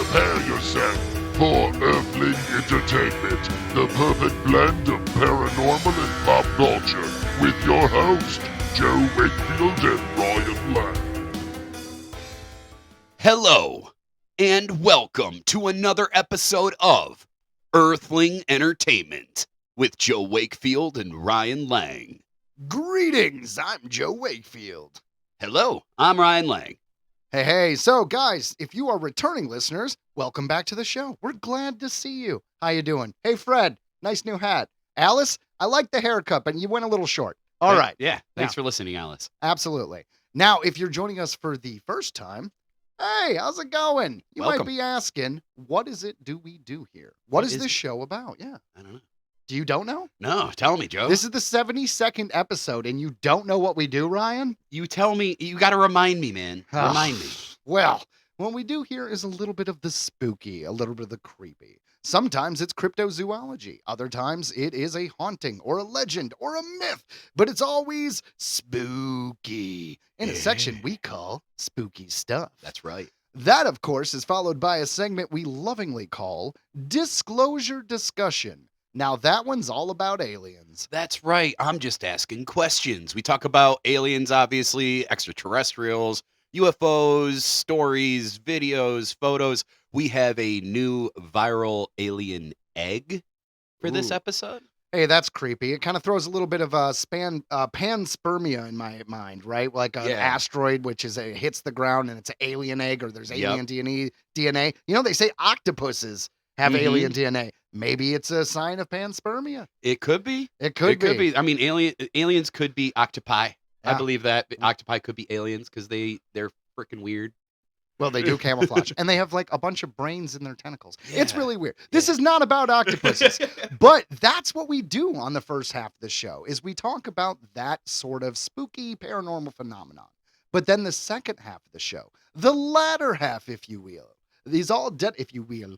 Prepare yourself for Earthling Entertainment, the perfect blend of paranormal and pop culture, with your host, Joe Wakefield and Ryan Lang. Hello, and welcome to another episode of Earthling Entertainment with Joe Wakefield and Ryan Lang. Greetings, I'm Joe Wakefield. Hello, I'm Ryan Lang. Hey, so guys, if you are returning listeners, welcome back to the show. We're glad to see you. How you doing? Hey, Fred, nice new hat. Alice, I like the haircut, but you went a little short. All right. Yeah, thanks for listening, Alice. Absolutely. Now, if you're joining us for the first time, hey, how's it going? You Welcome. might be asking, what is it we do here? What is this show about? Yeah. I don't know. You don't know? No, tell me, Joe. This is the 72nd episode, and you don't know what we do, Ryan? You tell me, you got to remind me, man. Remind me. Well, what we do here is a little bit of the spooky, a little bit of the creepy. Sometimes it's cryptozoology. Other times it is a haunting or a legend or a myth, but it's always spooky in a section we call Spooky Stuff. That's right. That, of course, is followed by a segment we lovingly call Disclosure Discussion. Now, that one's all about aliens. That's right. I'm just asking questions. We talk about aliens, obviously, extraterrestrials, UFOs, stories, videos, photos. We have a new viral alien egg for this Ooh. episode. Hey, that's creepy. It kind of throws a little bit of panspermia in my mind, right? Like an asteroid, which is hits the ground and it's an alien egg, or there's alien DNA. You know, they say octopuses have alien DNA. Maybe it's a sign of panspermia. It could be. It could be. I mean, aliens could be octopi. I Yeah. believe that octopi could be aliens because they're freaking weird. Well, they do camouflage, and they have like a bunch of brains in their tentacles. It's Yeah. really weird. This is not about octopuses, but that's what we do on the first half of the show, is we talk about that sort of spooky paranormal phenomenon. But then the second half of the show, the latter half, if you will, is all if you will,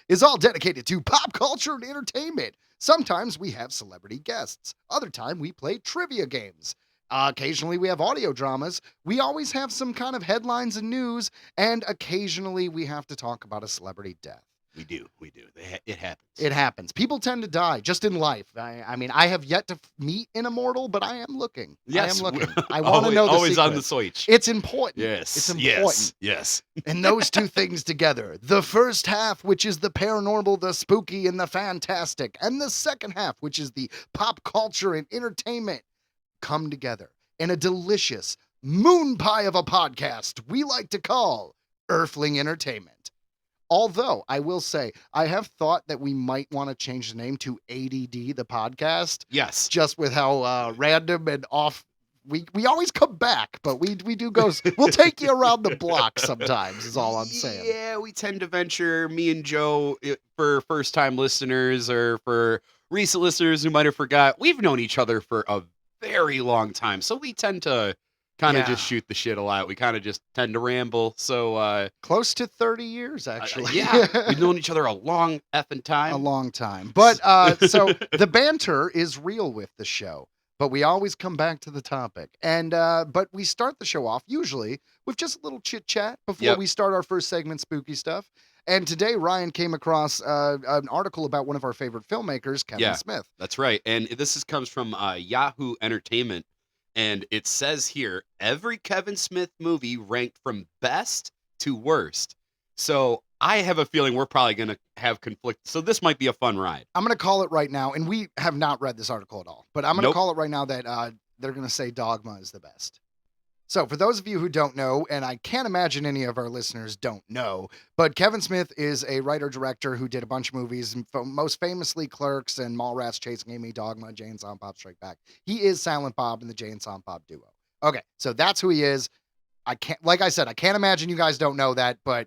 is all dedicated to pop culture and entertainment. Sometimes we have celebrity guests. Other time we play trivia games. Occasionally we have audio dramas. We always have some kind of headlines and news, and occasionally we have to talk about a celebrity death. We do. It happens. It happens. People tend to die just in life. I mean, I have yet to meet an immortal, but I am looking. Yes. I am looking. I want to know the always secret. on the switch. It's important. Yes. It's important. Yes. And those two things together, the first half, which is the paranormal, the spooky, and the fantastic, and the second half, which is the pop culture and entertainment, come together in a delicious moon pie of a podcast we like to call Earthling Entertainment. Although, I will say, I have thought that we might want to change the name to ADD, the podcast. Yes. Just with how random and off we always come back, but we do go. We'll take you around the block sometimes, is all I'm saying. Yeah, we tend to venture, me and Joe, for first-time listeners or for recent listeners who might have forgot, we've known each other for a very long time, so we tend to kind of just shoot the shit a lot. We kind of just tend to ramble. So close to 30 years, actually. Yeah, we've known each other a long effing time. A long time. But so the banter is real with the show, but we always come back to the topic. And but we start the show off usually with just a little chit chat before we start our first segment, Spooky Stuff. And today Ryan came across an article about one of our favorite filmmakers, Kevin Smith. That's right. And comes from Yahoo Entertainment. And it says here, every Kevin Smith movie ranked from best to worst. So I have a feeling we're probably going to have conflict. So this might be a fun ride. I'm going to call it right now, and we have not read this article at all, but I'm going to call it right now that they're going to say Dogma is the best. So for those of you who don't know, and I can't imagine any of our listeners don't know, but Kevin Smith is a writer-director who did a bunch of movies, most famously Clerks and Mallrats Chasing Amy, Dogma, Jay and Silent Bob Strike Back. He is Silent Bob in the Jay and Silent Bob duo. Okay, so that's who he is. Like I said, I can't imagine you guys don't know that, but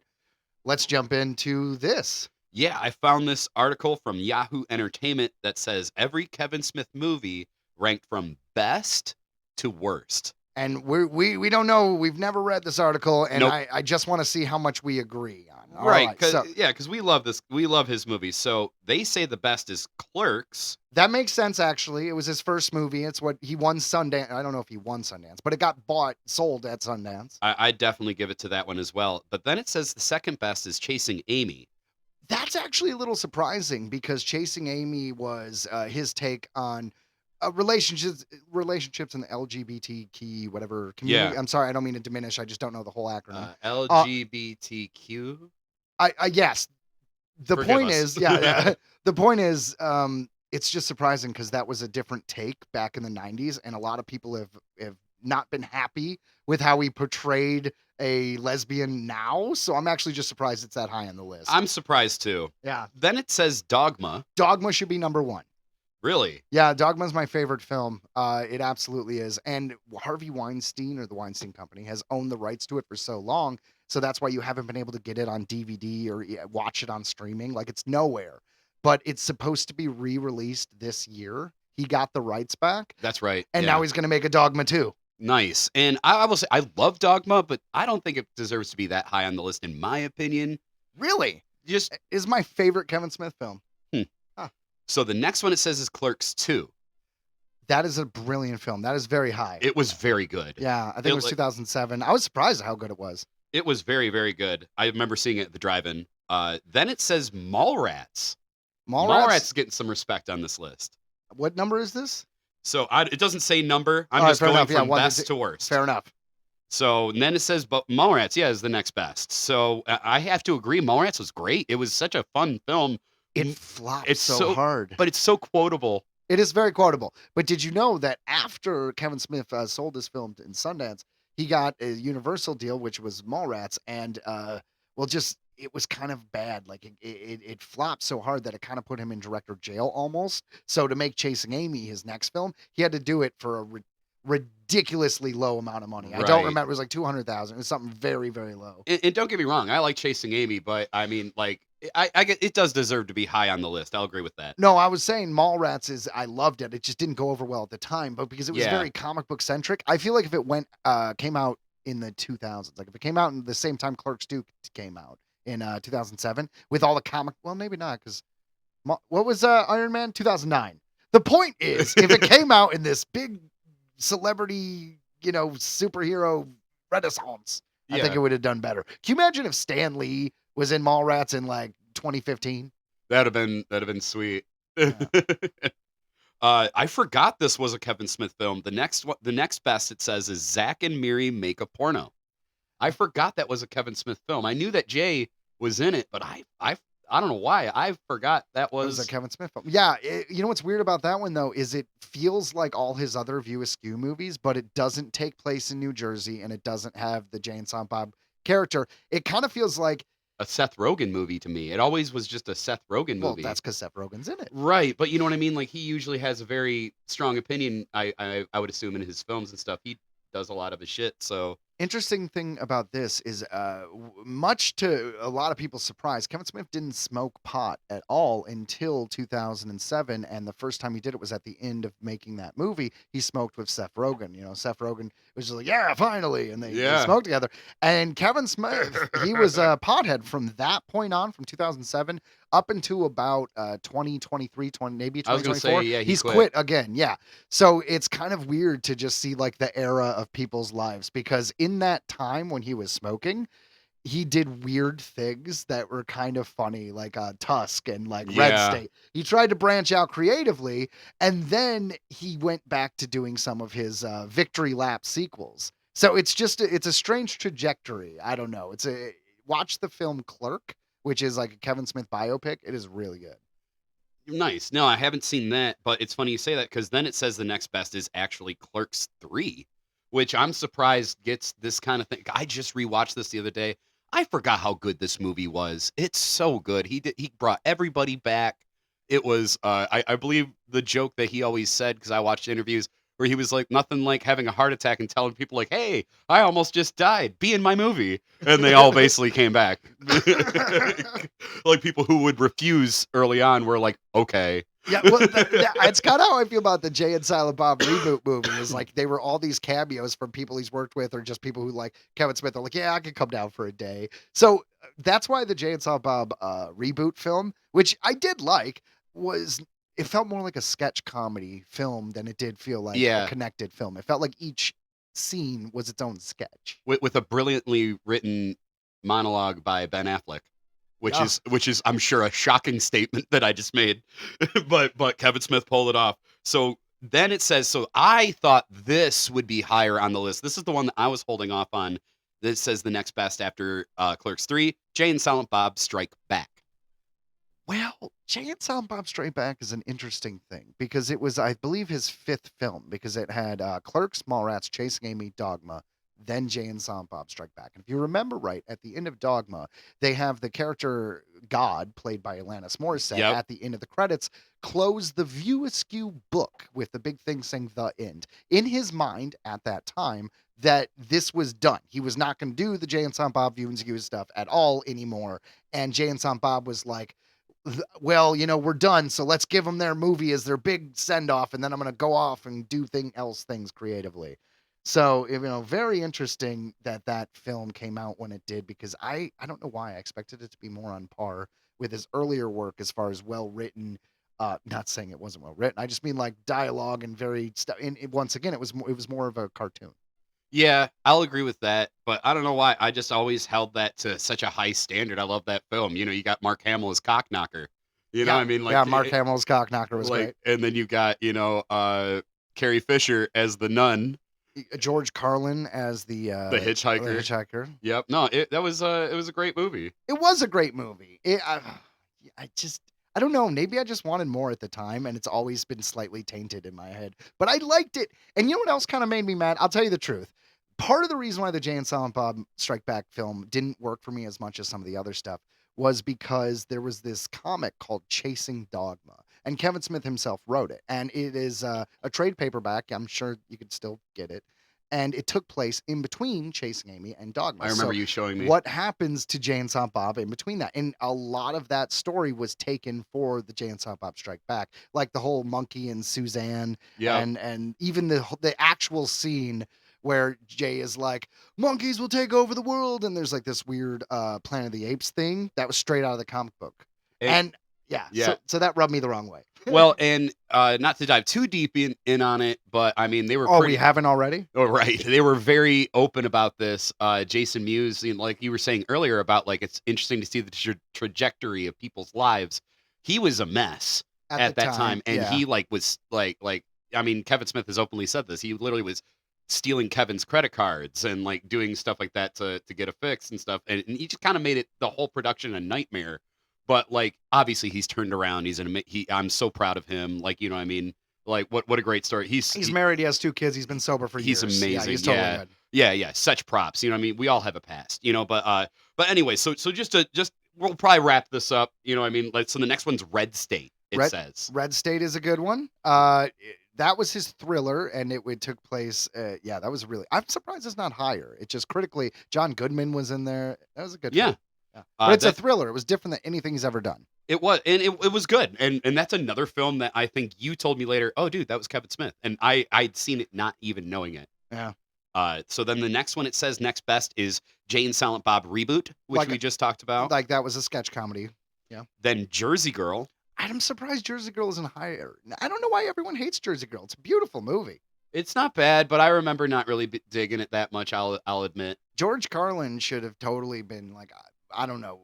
let's jump into this. Yeah, I found this article from Yahoo Entertainment that says every Kevin Smith movie ranked from best to worst. And we don't know. We've never read this article, and Nope. I just want to see how much we agree on. All Right, right, so because we love this. We love his movies. So they say the best is Clerks. that makes sense, actually. It was his first movie. It's what he won Sundance. I don't know if he won Sundance, but it got sold at Sundance. I definitely give it to that one as well. But then it says the second best is Chasing Amy. That's actually a little surprising because Chasing Amy was his take on relationships in the LGBTQ whatever community. Yeah. I'm sorry, I don't mean to diminish. I just don't know the whole acronym. LGBTQ. I yes. The Forgive point us. is, yeah. The point is, it's just surprising because that was a different take back in the '90s, and a lot of people have not been happy with how he portrayed a lesbian now. So I'm actually just surprised it's that high on the list. I'm surprised too. Yeah, Then it says Dogma. Dogma should be number one. Really? Yeah, Dogma's my favorite film. It absolutely is. And Harvey Weinstein or the Weinstein Company has owned the rights to it for so long. So that's why you haven't been able to get it on DVD or watch it on streaming. Like it's nowhere. But it's supposed to be re-released this year. He got the rights back. That's right. And yeah. now he's going to make a Dogma 2. Nice. And I will say I love Dogma, but I don't think it deserves to be that high on the list in my opinion. Really? Just Is my favorite Kevin Smith film. so the next one it says is Clerks 2. That is a brilliant film. That is very high. It was very good. Yeah, I think it was 2007. I was surprised at how good it was. It was very, very good. I remember seeing it at the drive-in. Then it says Mallrats. Mallrats is getting some respect on this list. What number is this? So it doesn't say number. I'm All right, just fair going enough. Yeah, from one best is- to worst. Fair enough. So and then it says, but Mallrats, yeah, is the next best. So I have to agree, Mallrats was great. It was such a fun film. It flopped It's so hard. But it's so quotable. It is very quotable. But did you know that after Kevin Smith sold his film in Sundance, he got a Universal deal, which was Mallrats, and it was kind of bad. Like it flopped so hard that it kind of put him in director jail almost. So to make Chasing Amy his next film, he had to do it for a ridiculously low amount of money. I don't Right. remember. It was like 200,000. It was something very, very low. And don't get me wrong, I like Chasing Amy, but I mean, like, I get it does deserve to be high on the list. I'll agree with that. No, I was saying Mallrats I loved it. It just didn't go over well at the time, but because it was Yeah. very comic book centric, I feel like if it came out in the 2000s, like if it came out in the same time Clerks 2 came out in 2007 with all the well, maybe not because what was Iron Man 2009. The point is, if it came out in this big celebrity, superhero renaissance, I think Yeah. it would have done better. Can you imagine if Stan Lee was in Mallrats in like 2015? That'd have been sweet. I forgot this was a Kevin Smith film. The next best it says is Zach and Miri Make a Porno. I forgot that was a Kevin Smith film. I knew that Jay was in it, but I don't know why. I forgot that It was was a Kevin Smith film. Yeah, you know what's weird about that one though is it feels like all his other View Askew movies, but it doesn't take place in New Jersey and it doesn't have the Jay and Silent Bob character. It kind of feels like, a Seth Rogen movie to me. It always was just a Seth Rogen well, movie. that's because Seth Rogen's in it. Right, but you know what I mean? Like he usually has a very strong opinion, I would assume, in his films and stuff. He does a lot of his shit, so Interesting thing about this is, much to a lot of people's surprise, Kevin Smith didn't smoke pot at all until 2007, and the first time he did it was at the end of making that movie. He smoked with Seth Rogen. Seth Rogen was just like, "Yeah, finally," and they Yeah. smoked together. And Kevin Smith, he was a pothead from that point on, from 2007 up until about 2023, maybe I was gonna 2024. say, yeah, he he's quit. quit again. Yeah. So it's kind of weird to just see like the era of people's lives because in that time when he was smoking, he did weird things that were kind of funny, like Tusk and like Red Yeah. State. He tried to branch out creatively, and then he went back to doing some of his Victory Lap sequels. So it's a strange trajectory. I don't know. Watch the film Clerk, which is like a Kevin Smith biopic. It is really good. Nice. No, I haven't seen that, but it's funny you say that because then it says the next best is actually Clerks 3, which I'm surprised gets this kind of thing. I just rewatched this the other day. I forgot how good this movie was. It's so good. He brought everybody back. It was I believe the joke that he always said, because I watched interviews where he was like, nothing like having a heart attack and telling people like, "Hey, I almost just died. Be in my movie." And they all basically came back. Like people who would refuse early on were like, "Okay." Yeah, well, it's kind of how I feel about the Jay and Silent Bob reboot movie. Is like they were all these cameos from people he's worked with, or just people who like Kevin Smith. Are like, yeah, I could come down for a day. So that's why the Jay and Silent Bob reboot film, which I did like, was it felt more like a sketch comedy film than it did feel like a Yeah, connected film. It felt like each scene was its own sketch. with a brilliantly written monologue by Ben Affleck, Yeah. which is I'm sure a shocking statement that I just made, but Kevin Smith pulled it off. So then it says, so I thought this would be higher on the list. This is the one that I was holding off on. That says the next best after Clerks 3, Jay and Silent Bob Strike Back. Well, Jay and Silent Bob Straight Back is an interesting thing because it was, I believe, his fifth film because it had Clerks, Mallrats, Chasing Amy, Dogma, then Jay and Silent Bob Strike Back. And if you remember right, at the end of Dogma, they have the character God, played by Alanis Morissette, Yep. at the end of the credits, close the View Askew book with the big thing saying the end. In his mind at that time, that this was done. He was not going to do the Jay and Silent Bob View Askew stuff at all anymore. And Jay and Silent Bob was like, well, we're done, so let's give them their movie as their big send-off, and then I'm going to go off and do things creatively. So, very interesting that film came out when it did, because I don't know why I expected it to be more on par with his earlier work as far as well-written. Not saying it wasn't well-written. I just mean like dialogue and once again, it was more of a cartoon. Yeah, I'll agree with that, but I don't know why. I just always held that to such a high standard. I love that film. You got Mark Hamill as Cockknocker. Yeah, I mean, like, yeah, Mark Hamill's Cockknocker was great. and then you got Carrie Fisher as the nun, George Carlin as the hitchhiker. The hitchhiker. Yep. No, it was a great movie. It was a great movie. I don't know. Maybe I just wanted more at the time, and it's always been slightly tainted in my head. But I liked it. And you know what else kind of made me mad? I'll tell you the truth. Part of the reason why the Jay and Silent Bob Strike Back film didn't work for me as much as some of the other stuff was because there was this comic called Chasing Dogma, and Kevin Smith himself wrote it. And it is a trade paperback. I'm sure you could still get it. And it took place in between Chasing Amy and Dogma. I remember you showing me what happens to Jay and Silent Bob in between that. And a lot of that story was taken for the Jay and Silent Bob Strike Back, like the whole Monkey and Suzanne, and even the actual scene where Jay is like, monkeys will take over the world, and there's like this weird Planet of the Apes thing that was straight out of the comic book. And yeah. So that rubbed me the wrong way. Well, and not to dive too deep in on it, but I mean, they were we haven't already? Oh, right. They were very open about this. Jason Mewes, like you were saying earlier about, like, it's interesting to see the trajectory of people's lives. He was a mess at that time. And he was I mean, Kevin Smith has openly said this. He literally was stealing Kevin's credit cards and like doing stuff like that to get a fix and stuff. And he just kind of made the whole production a nightmare. But like, obviously he's turned around. I'm so proud of him. Like, what I mean? Like, what a great story. He's married. He has 2 kids. He's been sober for years. He's amazing. Yeah, he's totally good. Yeah. Such props. I mean, we all have a past, but anyway, so just we'll probably wrap this up. I mean, so the next one's Red State. Says Red State is a good one. That was his thriller, and it took place. That was I'm surprised it's not higher. It just critically, John Goodman was in there. That was a good film. Yeah. But it's a thriller. It was different than anything he's ever done. It was, and it was good. And that's another film that I think you told me later, oh, dude, that was Kevin Smith. And I'd seen it not even knowing it. Yeah. So then the next one it says next best is Jay and Silent Bob Reboot, which we just talked about. Like that was a sketch comedy. Yeah. Then Jersey Girl. I'm surprised Jersey Girl isn't higher. I don't know why everyone hates Jersey Girl. It's a beautiful movie. It's not bad, but I remember not really digging it that much, I'll admit. George Carlin should have totally been like, I don't know,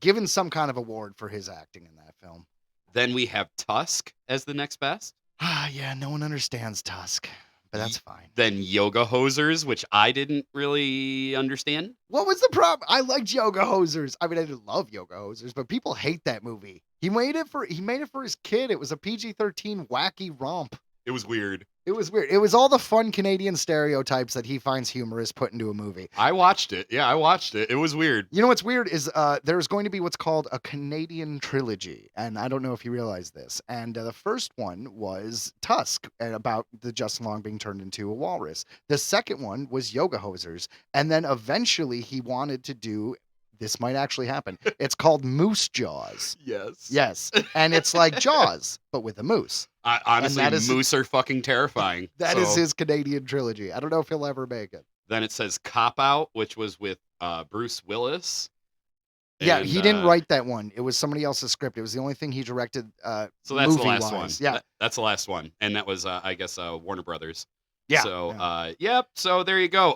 given some kind of award for his acting in that film. Then we have Tusk as the next best. Yeah, no one understands Tusk, but that's fine. Then Yoga Hosers, which I didn't really understand. What was the problem? I liked Yoga Hosers. I mean, I didn't love Yoga Hosers, but people hate that movie. He made it for his kid. It was a PG-13 wacky romp. It was weird. It was weird. It was all the fun Canadian stereotypes that he finds humorous put into a movie. I watched it. Yeah, I watched it. It was weird. You know what's weird is there's going to be what's called a Canadian trilogy. And I don't know if you realize this. And the first one was Tusk, about the Justin Long being turned into a walrus. The second one was Yoga Hosers. And then eventually he wanted to do this might actually happen. It's called Moose Jaws. Yes. Yes. And it's like Jaws, but with a moose. Honestly, that is- moose are fucking terrifying. That is So his Canadian trilogy. I don't know if he'll ever make it. Then it says Cop Out, which was with Bruce Willis. Yeah, And, he didn't write that one. It was somebody else's script. It was the only thing he directed. So that's the last movie-wise. one. Yeah, That's the last one, and that was, I guess, Warner Brothers. yeah. So, yeah. yep. So there you go.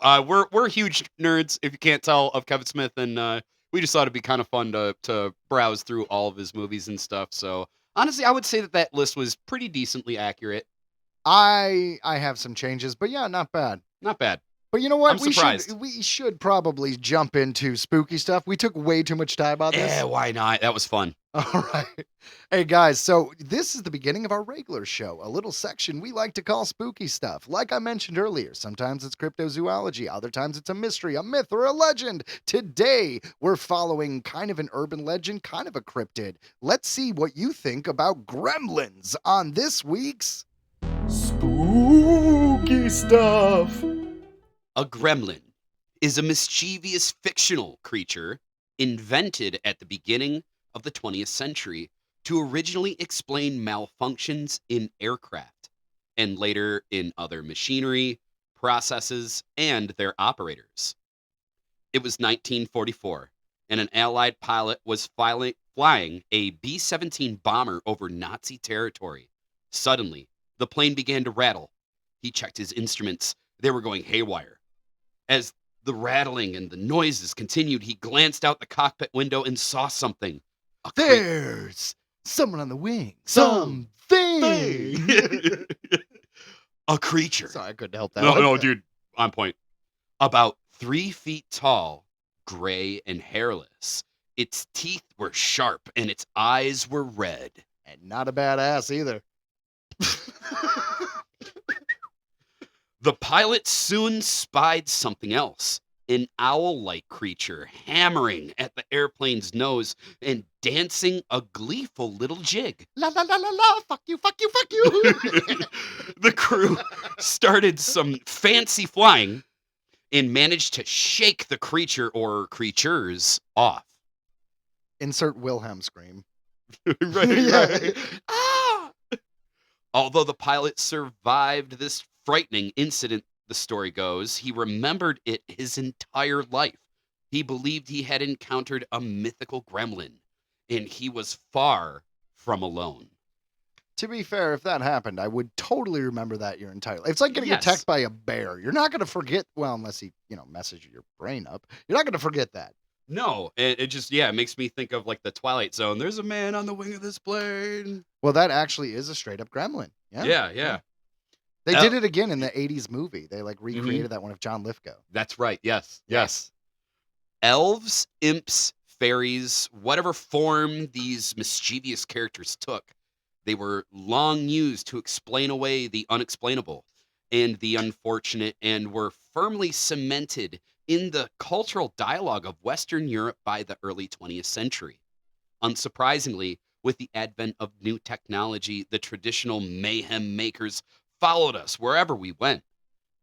We're huge nerds, if you can't tell, of Kevin Smith, and we just thought it'd be kind of fun to browse through all of his movies and stuff. So honestly, I would say that list was pretty decently accurate. I have some changes, but yeah, not bad. Not bad. But you know what? I'm surprised. We should probably jump into spooky stuff. We took way too much time on this. Yeah, why not? That was fun. All right. Hey, guys, so this is the beginning of our regular show, a little section we like to call spooky stuff. Like I mentioned earlier, sometimes it's cryptozoology, other times it's a mystery, a myth, or a legend. Today, we're following kind of an urban legend, kind of a cryptid. Let's see what you think about gremlins on this week's Spooky Stuff. A gremlin is a mischievous fictional creature invented at the beginning of the 20th century to originally explain malfunctions in aircraft and later in other machinery, processes, and their operators. It was 1944, and an Allied pilot was flying a B-17 bomber over Nazi territory. Suddenly, the plane began to rattle. He checked his instruments. They were going haywire. As the rattling and the noises continued, he glanced out the cockpit window and saw something. There's someone on the wing. Something. Something. A creature. Sorry, I couldn't help that. No, dude, on point. About 3 feet tall, gray and hairless. Its teeth were sharp and its eyes were red. And not a bad ass either. The pilot soon spied something else. An owl-like creature hammering at the airplane's nose and dancing a gleeful little jig. La la la la la, fuck you, fuck you, fuck you. The crew started some fancy flying and managed to shake the creature or creatures off. Insert Wilhelm scream. right. Ah! Although the pilot survived this frightening incident, the story goes, he remembered it his entire life. He believed he had encountered a mythical gremlin, and he was far from alone. To be fair, if that happened, I would totally remember that your entire life. It's like getting Yes. attacked by a bear. You're not going to forget, well, unless he, messes your brain up. You're not going to forget that. No, it just, it makes me think of like the Twilight Zone. There's a man on the wing of this plane. Well, that actually is a straight up gremlin. Yeah. Yeah. They Oh. did it again in the 80s movie. They recreated that one of John Lithgow. That's right. Yes. Elves, imps, fairies, whatever form these mischievous characters took, they were long used to explain away the unexplainable and the unfortunate, and were firmly cemented in the cultural dialogue of Western Europe by the early 20th century. Unsurprisingly, with the advent of new technology, the traditional mayhem makers followed us wherever we went.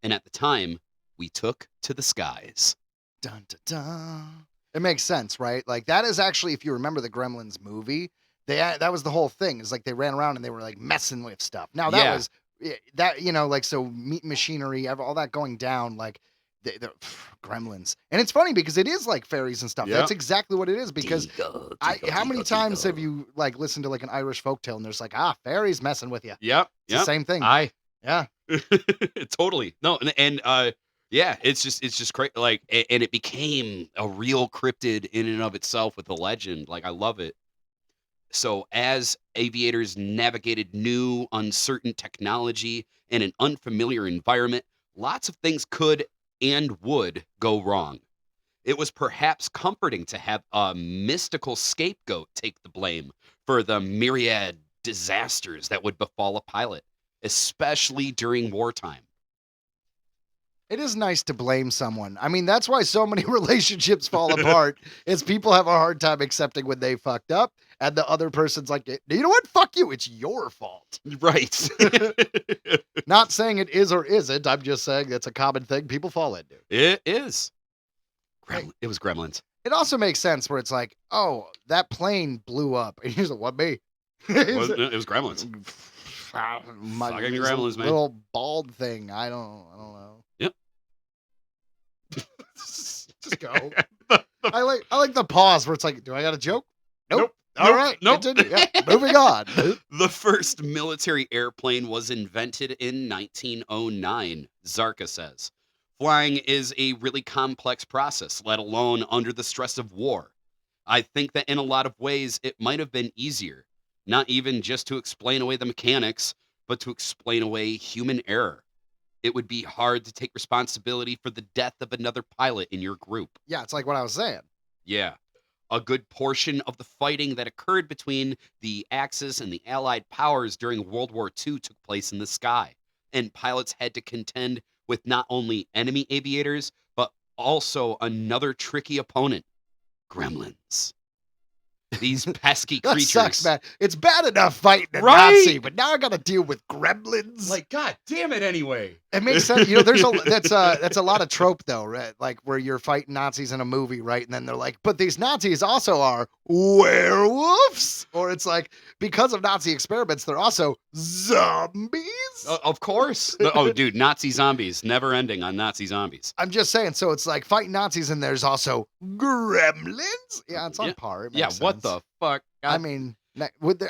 And at the time, we took to the skies. Dun, dun, dun. It makes sense, right? Like that is actually, if you remember the Gremlins movie, that was the whole thing. Is like they ran around and they were like messing with stuff. Now that Yeah. was that, like so meat machinery, all that going down, like the Gremlins. And it's funny because it is like fairies and stuff. Yeah. That's exactly what it is. Because how many times have you like listened to like an Irish folktale and there's like fairies messing with you? Yep. It's the same thing. Yeah. Totally. No, and it's just crazy. Like, and it became a real cryptid in and of itself with the legend. Like, I love it. So as aviators navigated new, uncertain technology in an unfamiliar environment, lots of things could and would go wrong. It was perhaps comforting to have a mystical scapegoat take the blame for the myriad disasters that would befall a pilot, especially during wartime. It is nice to blame someone. I mean, that's why so many relationships fall apart. Is people have a hard time accepting when they fucked up, and the other person's like, you know what? Fuck you. It's your fault. Right. Not saying it is or isn't. I'm just saying that's a common thing people fall into. It is. It was Gremlins. It also makes sense where it's like, oh, that plane blew up. And he's like, what, me? It was Gremlins. My Fucking Gremlins, man. little bald thing. I don't know. Yep. Just go. I like the pause where it's like, do I got a joke? Nope. All Nope. right. Nope. Continue. Yeah, moving on. The first military airplane was invented in 1909, Zarka says. Flying is a really complex process, let alone under the stress of war. I think that in a lot of ways, it might have been easier, not even just to explain away the mechanics, but to explain away human error. It would be hard to take responsibility for the death of another pilot in your group. Yeah, it's like what I was saying. Yeah. A good portion of the fighting that occurred between the Axis and the Allied powers during World War II took place in the sky, and pilots had to contend with not only enemy aviators, but also another tricky opponent, gremlins. These pesky That creatures. sucks, man. It's bad enough fighting a Right? Nazi, but now I got to deal with gremlins. Like, god damn it anyway. It makes sense. You know, that's a lot of trope though, right? Like where you're fighting Nazis in a movie, right? And then they're like, but these Nazis also are werewolves, or it's like because of Nazi experiments, they're also zombies. Of course. Oh, dude, Nazi zombies. Never ending on Nazi zombies. I'm just saying. So it's like fighting Nazis, and there's also gremlins. Yeah, it's on Yeah. par. It Yeah, makes what sense. the fuck? I mean,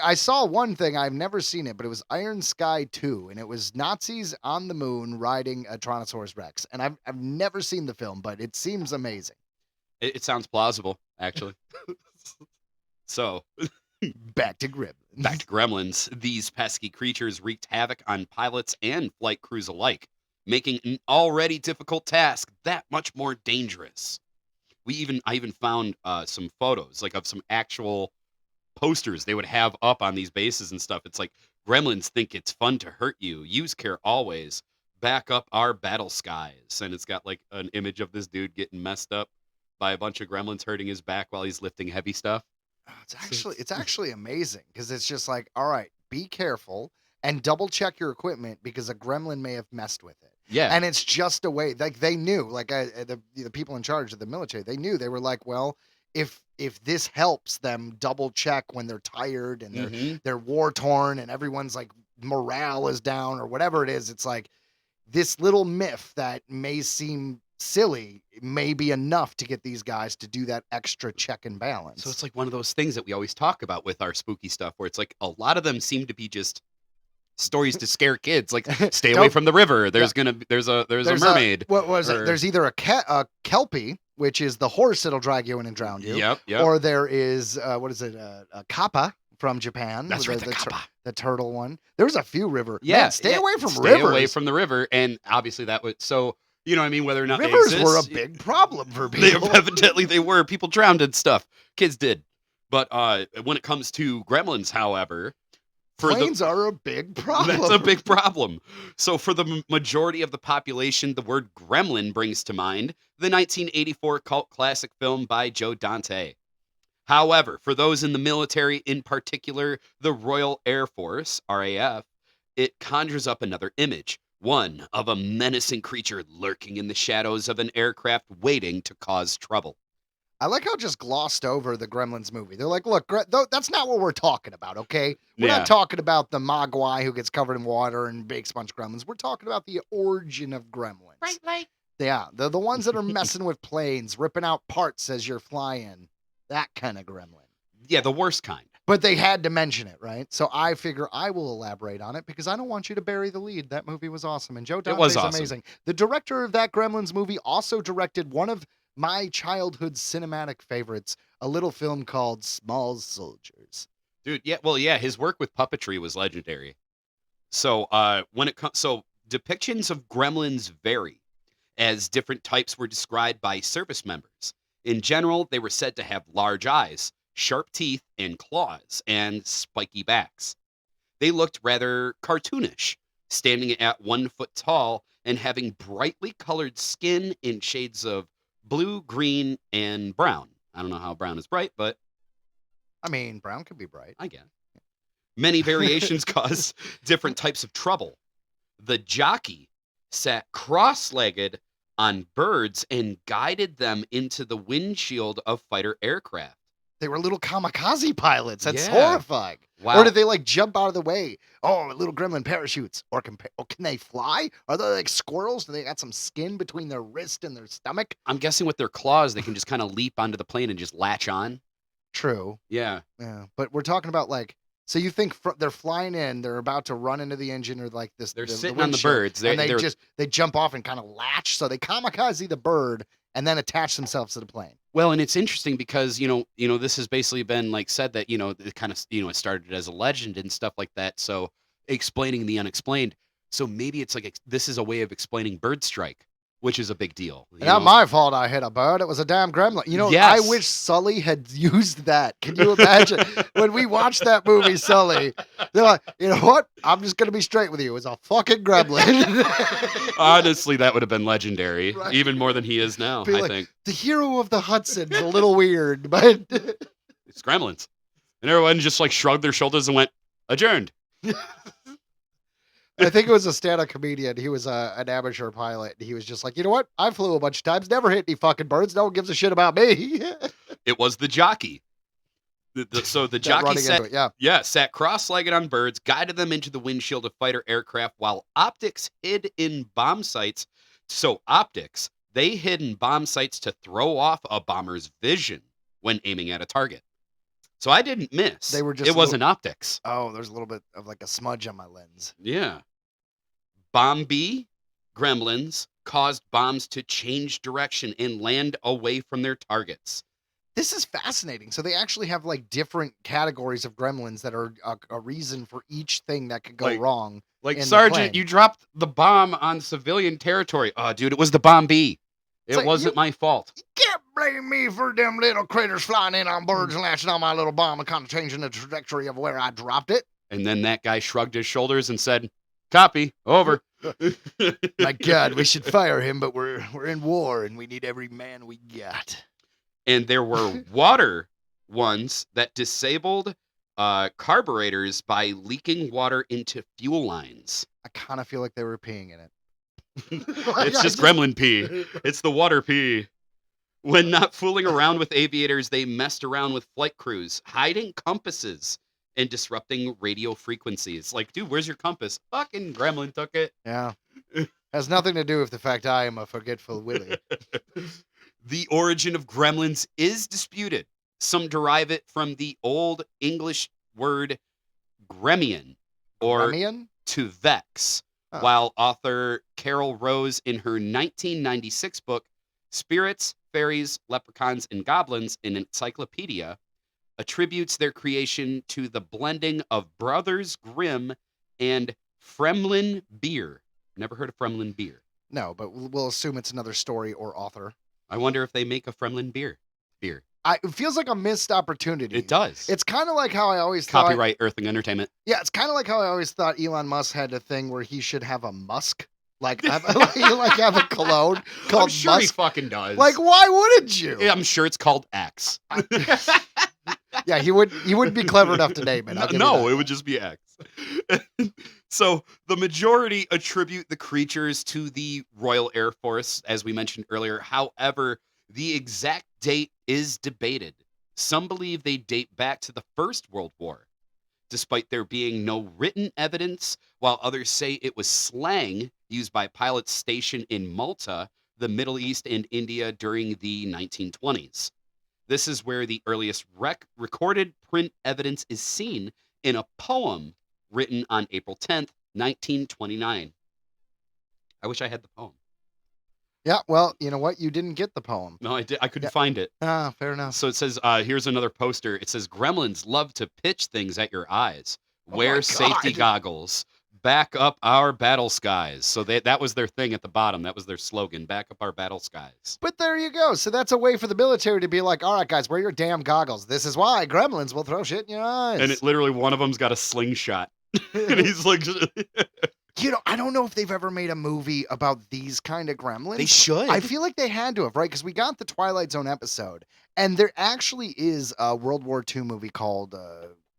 I saw one thing. I've never seen it, but it was Iron Sky 2, and it was Nazis on the moon riding a Tyrannosaurus Rex. And I've never seen the film, but it seems amazing. It sounds plausible, actually. So, Back to Gremlins. back to gremlins. These pesky creatures wreaked havoc on pilots and flight crews alike, making an already difficult task that much more dangerous. I even found some photos, like of some actual posters they would have up on these bases and stuff. It's like, gremlins think it's fun to hurt you. Use care always. Back up our battle skies. And it's got like an image of this dude getting messed up by a bunch of gremlins hurting his back while he's lifting heavy stuff. It's actually amazing because it's just like, all right, be careful and double check your equipment because a gremlin may have messed with it. Yeah. And it's just a way, like they knew, like the people in charge of the military, they knew. They were like, well, if this helps them double check when they're tired and Mhm. they're war torn and everyone's like morale is down or whatever it is, it's like this little myth that may seem silly may be enough to get these guys to do that extra check and balance. So it's like one of those things that we always talk about with our spooky stuff, where it's like a lot of them seem to be just stories to scare kids. Like, stay away Don't- from the river. There's a mermaid. What was or- it? There's either a kelpie, which is the horse that'll drag you in and drown you. Yep. Or there is what is it? A kappa from Japan. That's right, the the kappa. the turtle one. There's a few river. Yeah, Man, stay away from Stay rivers. away from the river, and obviously that would. So you know what I mean. Whether or not Rivers they exist, were a big problem for They people. evidently they were. People drowned and stuff. Kids did. But when it comes to gremlins, however, Planes are a big problem. that's a big problem. So for the majority of the population, the word gremlin brings to mind the 1984 cult classic film by Joe Dante. However, for those in the military, in particular the Royal Air Force, RAF, it conjures up another image, one of a menacing creature lurking in the shadows of an aircraft waiting to cause trouble. I like how it just glossed over the Gremlins movie. They're like, look, that's not what we're talking about, okay? We're Yeah. not talking about the Mogwai who gets covered in water and bakes a bunch of gremlins. We're talking about the origin of gremlins. like. Yeah, they're the ones that are messing with planes, ripping out parts as you're flying. That kind of gremlin. Yeah, the worst kind. But they had to mention it, right? So I figure I will elaborate on it because I don't want you to bury the lead. That movie was awesome, and Joe Dante's was awesome. amazing. The director of that Gremlins movie also directed one of my childhood cinematic favorites, a little film called Small Soldiers. Dude, yeah, his work with puppetry was legendary. So, when it comes depictions of gremlins vary as different types were described by service members. In general, they were said to have large eyes, sharp teeth and claws, and spiky backs. They looked rather cartoonish, standing at 1 foot tall and having brightly colored skin in shades of blue, green, and brown. I don't know how brown is bright, but I mean, brown could be bright. I get it. Many variations cause different types of trouble. The jockey sat cross-legged on birds and guided them into the windshield of fighter aircraft. They were little kamikaze pilots. That's Yeah. horrifying. Wow. Or did they like jump out of the way? Oh, little gremlin parachutes. Or can they fly? Are they like squirrels? Do they got some skin between their wrist and their stomach? I'm guessing with their claws, they can just kind of leap onto the plane and just latch on. True. Yeah. Yeah. But we're talking about like, so you think they're flying in, they're about to run into the engine or like this. They're the sitting on the windshield, birds. and they jump off and kind of latch. So they kamikaze the bird and then attach themselves to the plane. Well, and it's interesting because, this has basically been like said that, it kind of, it started as a legend and stuff like that. So explaining the unexplained. So maybe it's like, this is a way of explaining bird strike, which is a big deal. Not my fault I hit a bird. It was a damn gremlin. Yes. I wish Sully had used that. Can you imagine? When we watched that movie, Sully, they're like, you know what? I'm just going to be straight with you. It was a fucking gremlin. Honestly, that would have been legendary, Right. even more than he is now, Be I like, think. The hero of the Hudson's a little weird, but It's Gremlins. And everyone just like shrugged their shoulders and went, adjourned. I think it was a stand-up comedian. He was an amateur pilot. He was just like, you know what? I flew a bunch of times, never hit any fucking birds. No one gives a shit about me. It was the jockey. So the jockey Running sat, into it, yeah. sat cross-legged on birds, guided them into the windshield of fighter aircraft while optics hid in bomb sights. So optics, they hid in bomb sights to throw off a bomber's vision when aiming at a target. So I didn't miss. They were just it wasn't optics. Oh, there's a little bit of like a smudge on my lens. Yeah. Bomb B, Gremlins, caused bombs to change direction and land away from their targets. This is fascinating. So they actually have like different categories of gremlins that are a reason for each thing that could go wrong. Like, in the Sergeant, plane. you dropped the bomb on civilian territory. Oh, dude, it was the bomb B. It like, wasn't my fault. You can't blame me for them little critters flying in on birds and latching on my little bomb and kind of changing the trajectory of where I dropped it. And then that guy shrugged his shoulders and said, copy, over. My God, we should fire him, but we're in war and we need every man we got. And there were water ones that disabled carburetors by leaking water into fuel lines. I kind of feel like they were peeing in it. It's just gremlin pee. It's the water pee. When not fooling around with aviators, they messed around with flight crews, hiding compasses and disrupting radio frequencies. Like, dude, where's your compass? Fucking gremlin took it. Yeah. Has nothing to do with the fact I am a forgetful Willy. The origin of gremlins is disputed. Some derive it from the Old English word gremian, or Gremian? to vex, Oh. while author Carol Rose, in her 1996 book, Spirits, Fairies, Leprechauns, and Goblins, an Encyclopedia, attributes their creation to the blending of Brothers Grimm and Fremlin beer. Never heard of Fremlin beer. No, but we'll assume it's another story or author. I wonder if they make a Fremlin beer. It feels like a missed opportunity. It does. It's kind of like how I always thought. Copyright Earthling Entertainment. Yeah, it's kind of like how I always thought Elon Musk had a thing where he should have a musk. Like, have a cologne called I'm sure he Musk. fucking does. Like, why wouldn't you? Yeah, I'm sure it's called X. Yeah, he wouldn't be clever enough to name it. I'll give you No, that. it would just be X. So the majority attribute the creatures to the Royal Air Force, as we mentioned earlier. However, the exact date is debated. Some believe they date back to the First World War, despite there being no written evidence, while others say it was slang used by pilots stationed in Malta, the Middle East, and India during the 1920s. This is where the earliest recorded print evidence is seen in a poem written on April 10th, 1929. I wish I had the poem. Yeah, well, you know what? You didn't get the poem. No, I couldn't find it. Ah, fair enough. So it says, here's another poster. It says, Gremlins love to pitch things at your eyes. Oh Wear my safety God. goggles. Back up our battle skies. So that was their thing at the bottom. That was their slogan. Back up our battle skies. But there you go. So that's a way for the military to be like, all right, guys, wear your damn goggles. This is why gremlins will throw shit in your eyes. And it literally, one of them's got a slingshot. And he's like, You know, I don't know if they've ever made a movie about these kind of gremlins. they should. I feel like they had to have, right? Because we got the Twilight Zone episode, and there actually is a World War II movie called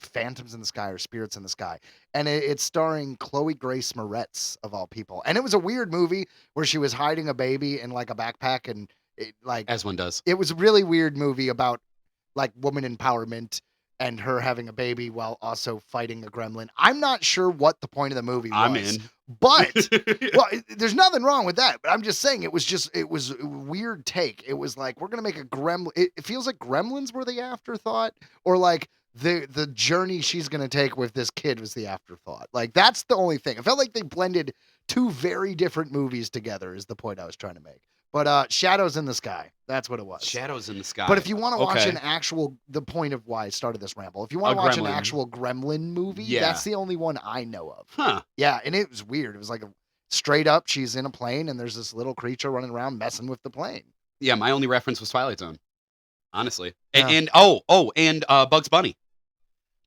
Phantoms in the Sky or Spirits in the Sky. And it's starring Chloe Grace Moretz, of all people. And it was a weird movie where she was hiding a baby in like a backpack, and As one does. it was a really weird movie about like woman empowerment and her having a baby while also fighting a gremlin. I'm not sure what the point of the movie was. I'm in. But well, there's nothing wrong with that. But I'm just saying it was a weird take. It was like, we're gonna make a gremlin. It feels like Gremlins were the afterthought, or like the journey she's gonna take with this kid was the afterthought. Like, that's the only thing. It felt like they blended two very different movies together. Is the point I was trying to make. But Shadows in the Sky, that's what it was. Shadows in the Sky. But if you want to watch Okay. an actual, the point of why I started this ramble, if you want A to watch an Gremlin. actual Gremlin movie, Yeah. that's the only one I know of. Huh. Yeah, and it was weird. It was like straight up, she's in a plane and there's this little creature running around messing with the plane. Yeah, my only reference was Twilight Zone. Honestly. Yeah. And Bugs Bunny.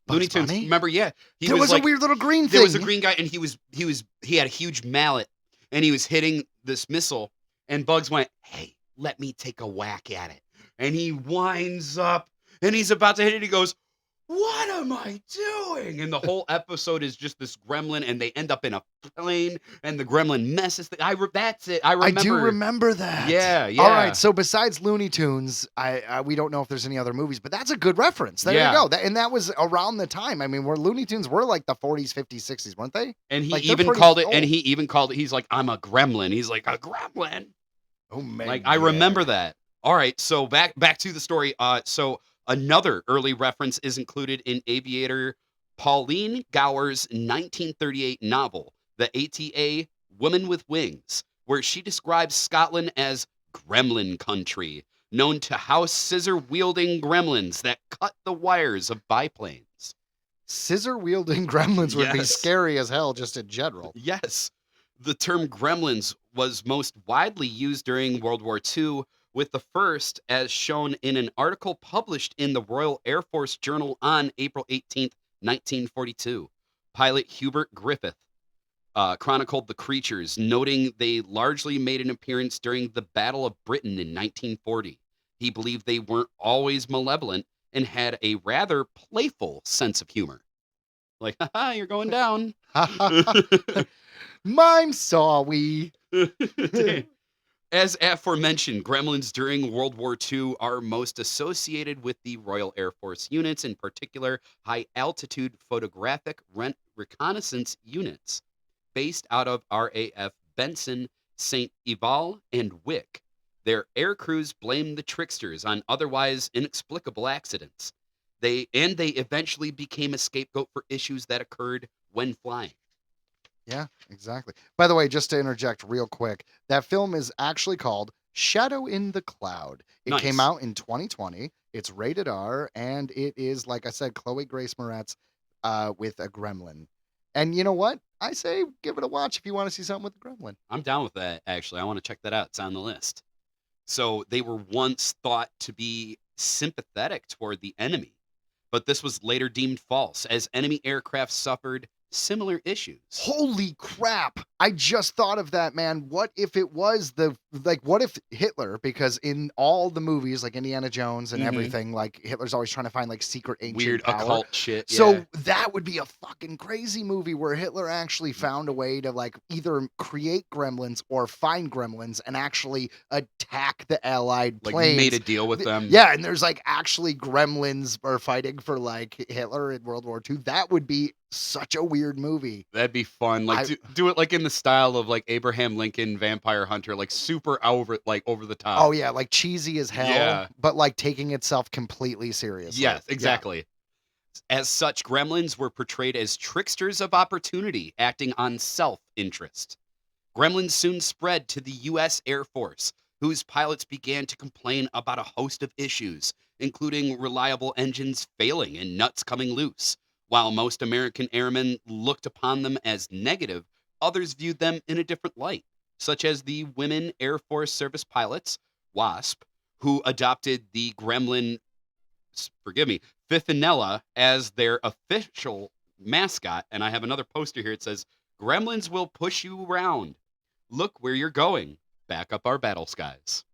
Bugs Looney Tunes. Bunny? Remember, yeah. There was like, a weird little green thing. There was a green guy, and he had a huge mallet, and he was hitting this missile, and Bugs went, "Hey, let me take a whack at it." And he winds up, and he's about to hit it. He goes, "What am I doing?" And the whole episode is just this gremlin, and they end up in a plane, and the gremlin messes. That's it. I remember. I do remember that. Yeah, yeah. All right. So besides Looney Tunes, we don't know if there's any other movies, but that's a good reference. There Yeah. you go. And that was around the time. I mean, where Looney Tunes were like the 40s, 50s, 60s, weren't they? And he Like, they're even pretty called it. old. And he even called it. He's like, "I'm a gremlin." He's like, "A gremlin." Oh man. Like, I remember that. All right, so back to the story. So another early reference is included in aviator Pauline Gower's 1938 novel, The ATA Woman with Wings, where she describes Scotland as Gremlin country, known to house scissor-wielding gremlins that cut the wires of biplanes. Scissor wielding gremlins would be Yes. scary as hell just in general. Yes. The term gremlins was most widely used during World War II, with the first as shown in an article published in the Royal Air Force Journal on April 18th, 1942. Pilot Hubert Griffith chronicled the creatures, noting they largely made an appearance during the Battle of Britain in 1940. He believed they weren't always malevolent and had a rather playful sense of humor. Like, haha, you're going down. Mime saw we. As aforementioned, gremlins during World War II are most associated with the Royal Air Force units, in particular high-altitude photographic reconnaissance units, based out of RAF Benson, St. Ival, and Wick. Their air crews blamed the tricksters on otherwise inexplicable accidents. They eventually became a scapegoat for issues that occurred when flying. Yeah, exactly. By the way, just to interject real quick, that film is actually called Shadow in the Cloud. It Nice. came out in 2020. It's rated R, and it is, like I said, Chloe Grace Moretz with a gremlin. And you know what? I say give it a watch if you want to see something with a gremlin. I'm down with that, actually. I want to check that out. It's on the list. So they were once thought to be sympathetic toward the enemy, but this was later deemed false, as enemy aircraft suffered similar issues. Holy crap. I just thought of that, man. What if it was what if Hitler, because in all the movies like Indiana Jones and Mhm. everything, like Hitler's always trying to find like secret ancient Weird power. occult shit. So yeah. that would be a fucking crazy movie where Hitler actually found a way to like either create gremlins or find gremlins and actually attack the Allied Like planes. made a deal with them. Yeah, and there's like actually gremlins are fighting for like Hitler in World War II. That would be such a weird movie. That'd be fun. Like do it like in the style of like Abraham Lincoln Vampire Hunter, like super over the top. Oh yeah, like cheesy as hell, Yeah. but like taking itself completely seriously. Yes, exactly. As such, gremlins were portrayed as tricksters of opportunity, acting on self-interest. Gremlins soon spread to the U.S. Air Force, whose pilots began to complain about a host of issues, including reliable engines failing and nuts coming loose. While most American airmen looked upon them as negative, others viewed them in a different light, such as the Women Air Force Service Pilots, WASP, who adopted the gremlin, Fifinella, as their official mascot. And I have another poster here. It says, "Gremlins will push you around. Look where you're going. Back up our battle skies."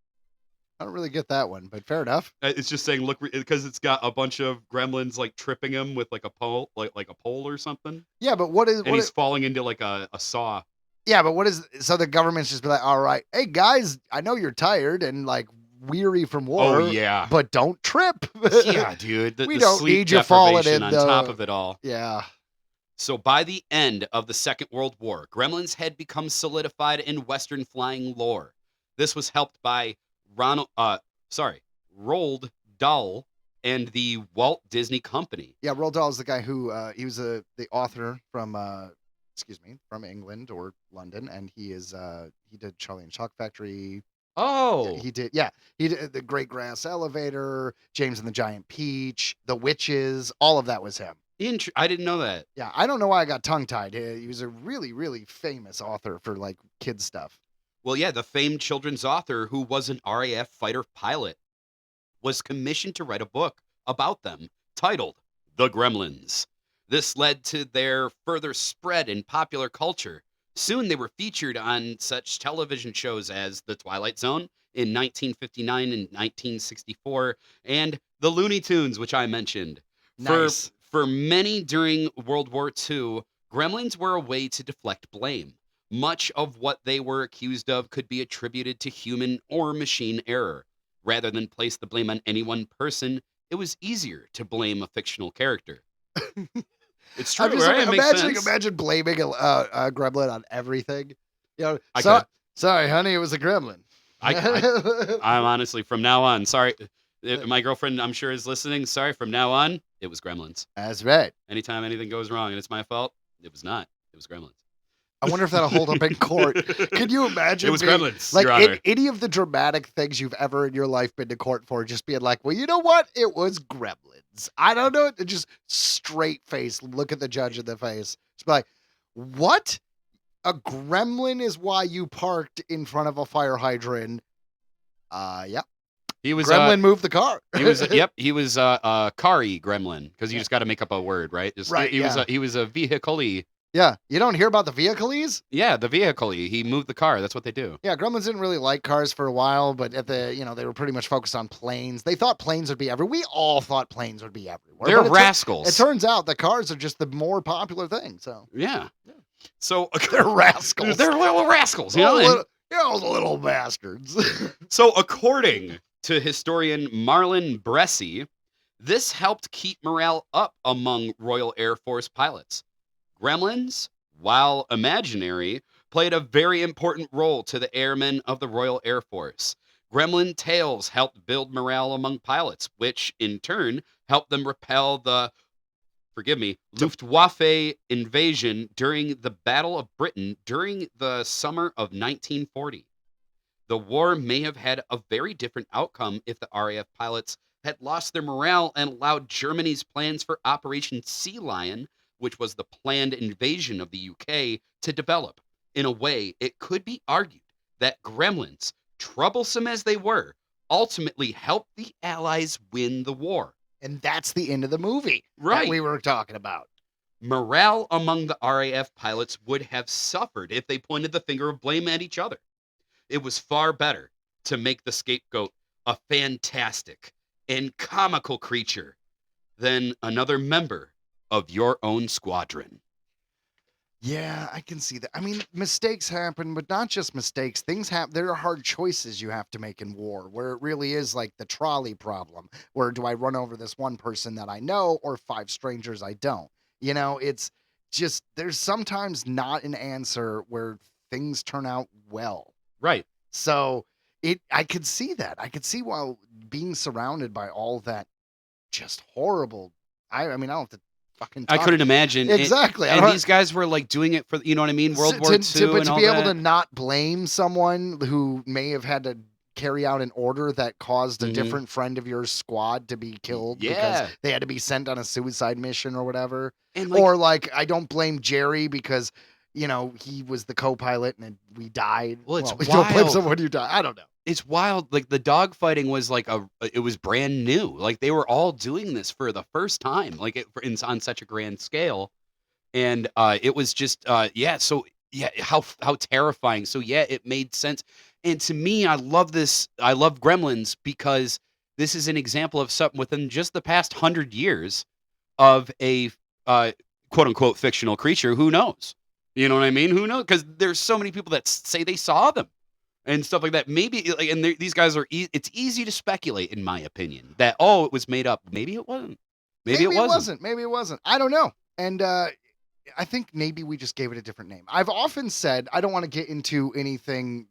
I don't really get that one, but fair enough. It's just saying, look, because it's got a bunch of gremlins like tripping him with like a pole, like a pole or something, Yeah, but what is and what? he's falling into like a saw. Yeah, but what is so the government's just be like, all right, hey guys, I know you're tired and like weary from war. Oh yeah, but don't trip. yeah, dude. We The don't sleep need you falling deprivation in on top of it all. Yeah. So by the end of the Second World War, Gremlins had become solidified in Western flying lore. This was helped by Roald Dahl and the Walt Disney Company. Yeah, Roald Dahl is the guy who he was the author from from England or London, and he did Charlie and Chocolate Factory. Oh, He did the Great Grass Elevator, James and the Giant Peach, The Witches, all of that was him. I didn't know that. Yeah, I don't know why I got tongue-tied. He was a really, really famous author for like kids stuff. Well, yeah, the famed children's author who was an RAF fighter pilot was commissioned to write a book about them titled The Gremlins. This led to their further spread in popular culture. Soon they were featured on such television shows as The Twilight Zone in 1959 and 1964 and The Looney Tunes, which I mentioned. Nice. For many during World War II, gremlins were a way to deflect blame. Much of what they were accused of could be attributed to human or machine error. Rather than place the blame on any one person, it was easier to blame a fictional character. It's true, I'm just right? It makes sense. imagine blaming a gremlin on everything. You know, I could. sorry, honey, it was a gremlin. I'm honestly, from now on, sorry. My girlfriend, I'm sure, is listening. Sorry, from now on, it was Gremlins. That's right. Anytime anything goes wrong and it's my fault, it was not. It was Gremlins. I wonder if that'll hold up in court. Can you imagine? It was Gremlins, Like Your Honor. any of the dramatic things you've ever in your life been to court for, just being like, well, you know what? It was Gremlins. I don't know. Just straight face, look at the judge in the face. Just be like, what? A gremlin is why you parked in front of a fire hydrant. Yep. He was Gremlin moved the car. He was he was Kari Gremlin, because you just got to make up a word, right? Right, He was a vehicle-y. Yeah. You don't hear about the vehicle-ys? Yeah, the vehicle-y. He moved the car. That's what they do. Yeah, Gremlins didn't really like cars for a while, but they were pretty much focused on planes. They thought planes would be everywhere. We all thought planes would be everywhere. They're but rascals. It turns out the cars are just the more popular thing. So Yeah. So they're rascals. They're little rascals, you know? Little bastards. So according to historian Marlon Bresci, this helped keep morale up among Royal Air Force pilots. Gremlins, while imaginary, played a very important role to the airmen of the Royal Air Force. Gremlin tales helped build morale among pilots, which in turn helped them repel the, Luftwaffe invasion during the Battle of Britain during the summer of 1940. The war may have had a very different outcome if the RAF pilots had lost their morale and allowed Germany's plans for Operation Sea Lion, which was the planned invasion of the UK, to develop. In a way, it could be argued that Gremlins, troublesome as they were, ultimately helped the Allies win the war. And that's the end of the movie Right. that we were talking about. Morale among the RAF pilots would have suffered if they pointed the finger of blame at each other. It was far better to make the scapegoat a fantastic and comical creature than another member of your own squadron. Yeah, I can see that. I mean, mistakes happen, but not just mistakes. Things happen. There are hard choices you have to make in war, where it really is like the trolley problem. Where do I run over this one person that I know or 5 strangers I don't? You know, it's just, there's sometimes not an answer where things turn out well. Right. So I could see that. I could see while being surrounded by all that just horrible. I mean, I don't have to fucking I talk. couldn't imagine. Exactly. And these guys were like doing it for, you know what I mean? World War II but and to all be able that. to not blame someone who may have had to carry out an order that caused a Mhm. different friend of your squad to be killed Yeah. because they had to be sent on a suicide mission or whatever. And Or like, I don't blame Jerry because, you know, he was the co-pilot and we died. Well, it's you don't blame wild. someone who died. I don't know. It's wild. Like the dogfighting was like it was brand new. Like they were all doing this for the first time, like on such a grand scale. And it was just, yeah. So yeah, how terrifying. So yeah, it made sense. And to me, I love this. I love Gremlins because this is an example of something within just the past 100 years of a uh, quote unquote fictional creature. Who knows? You know what I mean? Who knows? Because there's so many people that say they saw them and stuff like that. Maybe like, and these guys are. It's easy to speculate, in my opinion, that it was made up. Maybe it wasn't. Maybe it wasn't. Maybe it wasn't. I don't know. And I think maybe we just gave it a different name. I've often said, I don't want to get into anything,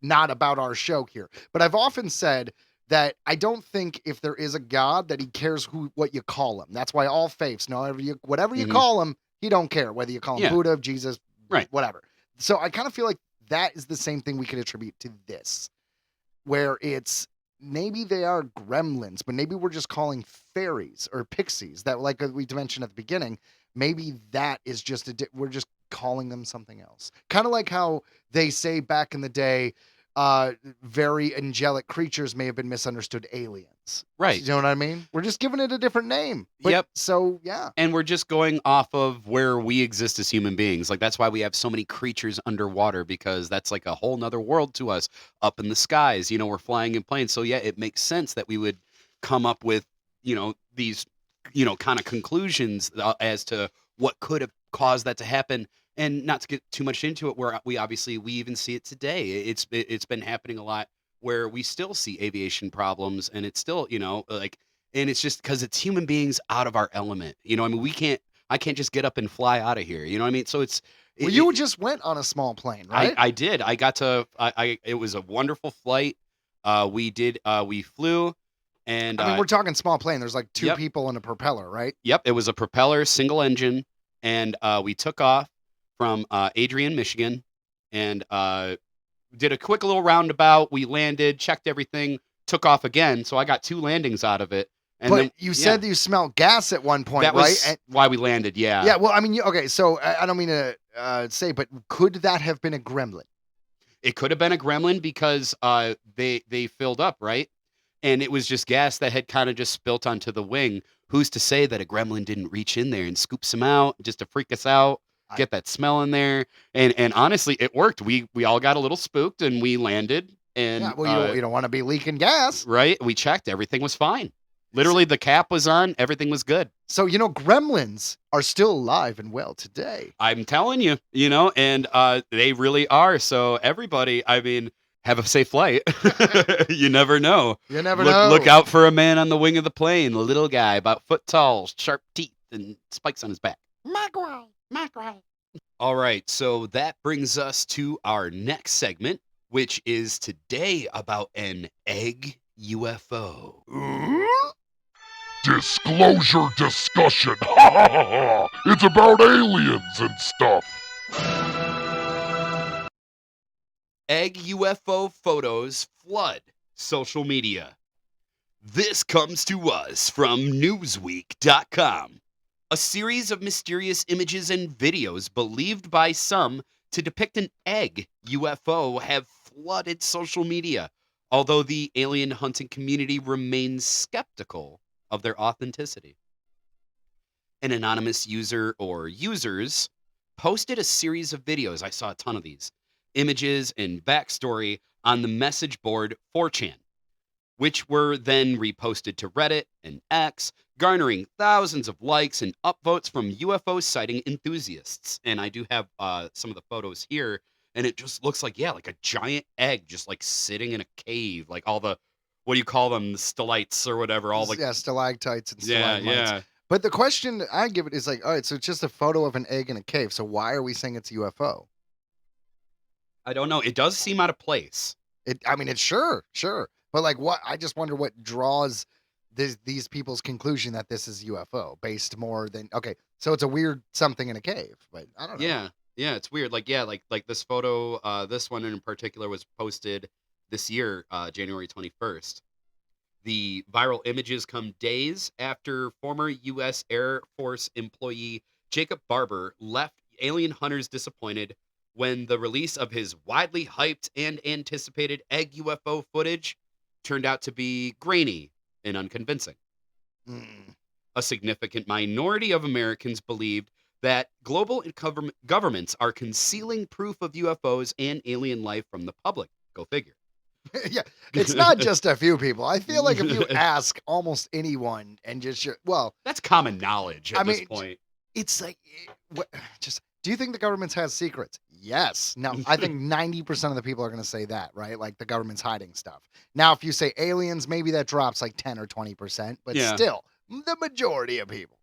not about our show here, but I've often said that I don't think if there is a God that he cares what you call him. That's why all faiths, whatever you call him, he don't care whether you call him Buddha, Jesus, right, whatever. So I kind of feel like that is the same thing we could attribute to this, where it's maybe they are gremlins, but maybe we're just calling fairies or pixies that, like we mentioned at the beginning, maybe that is just we're just calling them something else. Kind of like how they say back in the day, very angelic creatures may have been misunderstood aliens. Right. You know what I mean? We're just giving it a different name. But, yep. So, yeah. And we're just going off of where we exist as human beings. Like, that's why we have so many creatures underwater, because that's like a whole nother world to us up in the skies. We're flying in planes. So, yeah, it makes sense that we would come up with, these, kind of conclusions as to what could have caused that to happen. And not to get too much into it, where we even see it today. It's been happening a lot where we still see aviation problems, and it's still, and it's just because it's human beings out of our element. I mean, I can't just get up and fly out of here. You know what I mean? So you just went on a small plane, right? I did. I got to, it was a wonderful flight. We flew, and I mean, we're talking small plane. There's like two yep. people and a propeller, right? Yep. It was a propeller, single engine. And we took off from Adrian, Michigan, and did a quick little roundabout. We landed, checked everything, took off again. So I got 2 landings out of it. And but then, you said that you smelled gas at one point, that right? Was why we landed, yeah. Yeah, well, I mean, okay, so I don't mean to say, but could that have been a gremlin? It could have been a gremlin because they filled up, right? And it was just gas that had kind of just spilt onto the wing. Who's to say that a gremlin didn't reach in there and scoop some out just to freak us out? Get that smell in there, and honestly, it worked. We all got a little spooked, and we landed. And yeah, well, you don't want to be leaking gas, right? We checked; everything was fine. Literally, the cap was on; everything was good. So gremlins are still alive and well today. I'm telling you, and they really are. So everybody, I mean, have a safe flight. You never know. You never know. Look out for a man on the wing of the plane, a little guy, about foot tall, sharp teeth, and spikes on his back. Mackerel. All right, so that brings us to our next segment, which is today about an egg UFO. Disclosure discussion. Ha ha ha ha. It's about aliens and stuff. Egg UFO photos flood social media. This comes to us from Newsweek.com. A series of mysterious images and videos believed by some to depict an egg UFO have flooded social media, although the alien hunting community remains skeptical of their authenticity. An anonymous user or users posted a series of videos. I saw a ton of these images and backstory on the message board 4chan, which were then reposted to Reddit and X, garnering thousands of likes and upvotes from UFO sighting enthusiasts. And I do have some of the photos here, and it just looks like, like a giant egg just like sitting in a cave, like all the, what do you call them, the stalactites or whatever, all the stalactites and stalagmites. Yeah. But the question I give it is like, all right, so it's just a photo of an egg in a cave. So why are we saying it's a UFO? I don't know. It does seem out of place. It's sure. But like what? I just wonder what draws these people's conclusion that this is UFO based more than, okay, so it's a weird something in a cave, but I don't know. Yeah, it's weird. Like this photo, this one in particular was posted this year, January 21st. The viral images come days after former U.S. Air Force employee Jacob Barber left alien hunters disappointed when the release of his widely hyped and anticipated egg UFO footage turned out to be grainy and unconvincing. A significant minority of Americans believed that global governments are concealing proof of UFOs and alien life from the public. Go figure. Yeah, it's not just a few people. I feel like if you ask almost anyone and That's common knowledge at I this mean, point. it's like, do you think the government has secrets? Yes. Now, I think 90% of the people are going to say that, right? Like the government's hiding stuff. Now, if you say aliens, maybe that drops like 10 or 20%, but still, the majority of people.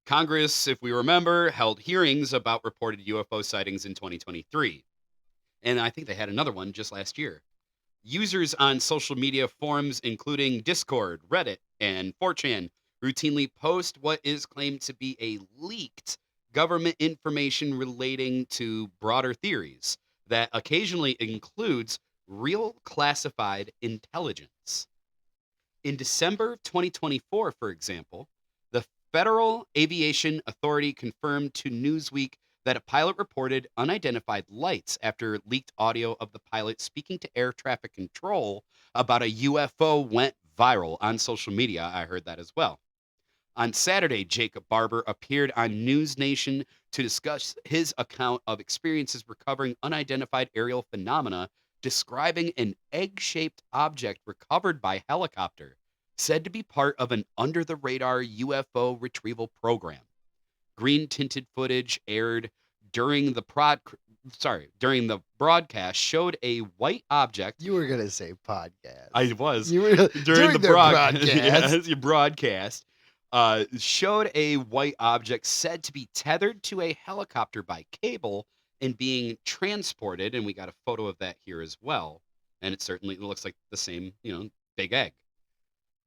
Congress, if we remember, held hearings about reported UFO sightings in 2023. And I think they had another one just last year. Users on social media forums, including Discord, Reddit, and 4chan, routinely post what is claimed to be a leaked government information relating to broader theories that occasionally includes real classified intelligence. In December 2024, for example, the Federal Aviation Authority confirmed to Newsweek that a pilot reported unidentified lights after leaked audio of the pilot speaking to air traffic control about a UFO went viral on social media. I heard that as well. On Saturday, Jacob Barber appeared on News Nation to discuss his account of experiences recovering unidentified aerial phenomena, describing an egg-shaped object recovered by helicopter, said to be part of an under-the-radar UFO retrieval program. Green-tinted footage aired during the broadcast showed a white object. You were going to say podcast. I was. You were during the broadcast. Yes, your broadcast showed a white object said to be tethered to a helicopter by cable and being transported, and we got a photo of that here as well. And it certainly looks like the same, big egg.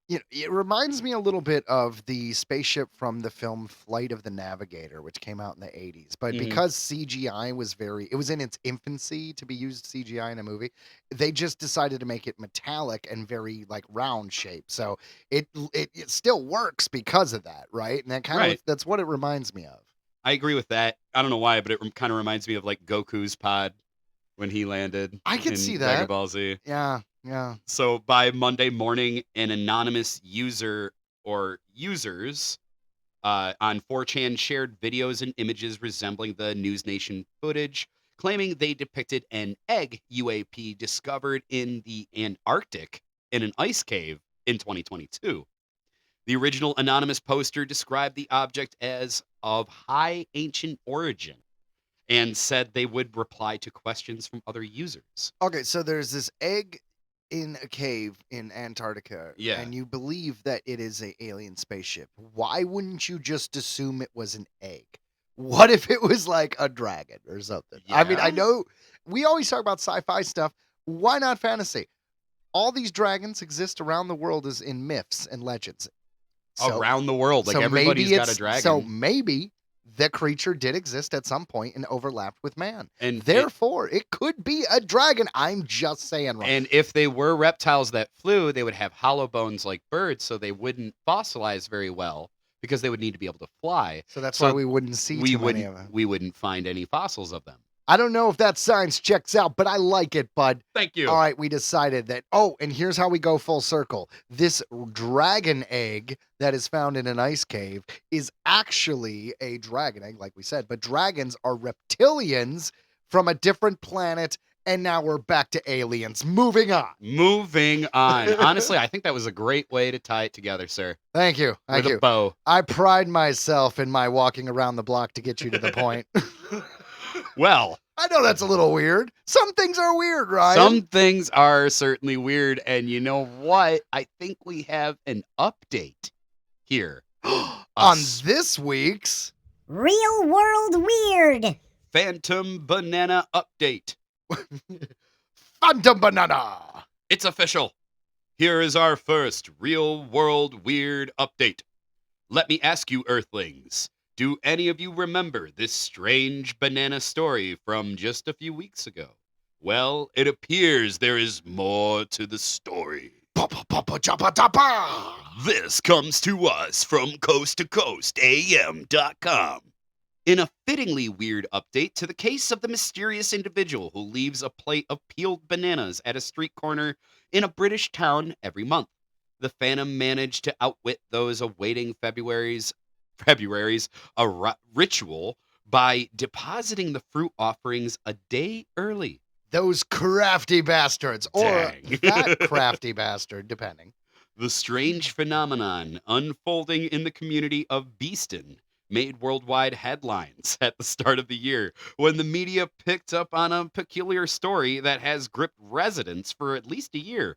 It reminds me a little bit of the spaceship from the film Flight of the Navigator, which came out in the 80s. But because CGI was it was in its infancy to be used CGI in a movie, they just decided to make it metallic and very like round shape. So it still works because of that, right? And that that's what it reminds me of. I agree with that. I don't know why, but it kind of reminds me of like Goku's pod when he landed. I could in see that. Dragon Ball Z. Yeah. So by Monday morning, an anonymous user or users on 4chan shared videos and images resembling the News Nation footage, claiming they depicted an egg UAP discovered in the Antarctic in an ice cave in 2022. The original anonymous poster described the object as of high ancient origin and said they would reply to questions from other users. Okay, so there's this egg in a cave in Antarctica, and you believe that it is an alien spaceship. Why wouldn't you just assume it was an egg? What if it was like a dragon or something? Yeah. I mean, I know we always talk about sci-fi stuff. Why not fantasy? All these dragons exist around the world as in myths and legends. Around the world, like everybody's got a dragon. So maybe the creature did exist at some point and overlapped with man. And therefore, it could be a dragon. I'm just saying. Wrong. And if they were reptiles that flew, they would have hollow bones like birds, so they wouldn't fossilize very well because they would need to be able to fly. So that's why we wouldn't see too many of them. We wouldn't find any fossils of them. I don't know if that science checks out, but I like it, bud. Thank you. All right, we decided that. Oh, and here's how we go full circle. This dragon egg that is found in an ice cave is actually a dragon egg, like we said, but dragons are reptilians from a different planet, and now we're back to aliens. Moving on. Honestly, I think that was a great way to tie it together, sir. Thank you. With a bow. I pride myself in my walking around the block to get you to the point. Well, I know that's a little weird. Some things are weird, Ryan. Some things are certainly weird. And you know what? I think we have an update here. On this week's Real World Weird Phantom Banana Update. Phantom Banana. It's official. Here is our first Real World Weird Update. Let me ask you, Earthlings. Do any of you remember this strange banana story from just a few weeks ago? Well, it appears there is more to the story. This comes to us from coasttocoastam.com. In a fittingly weird update to the case of the mysterious individual who leaves a plate of peeled bananas at a street corner in a British town every month, the Phantom managed to outwit those awaiting February's February's ritual by depositing the fruit offerings a day early. Those crafty bastards. Or Dang. that crafty bastard, depending. The strange phenomenon unfolding in the community of Beeston made worldwide headlines at the start of the year when the media picked up on a peculiar story that has gripped residents for at least a year,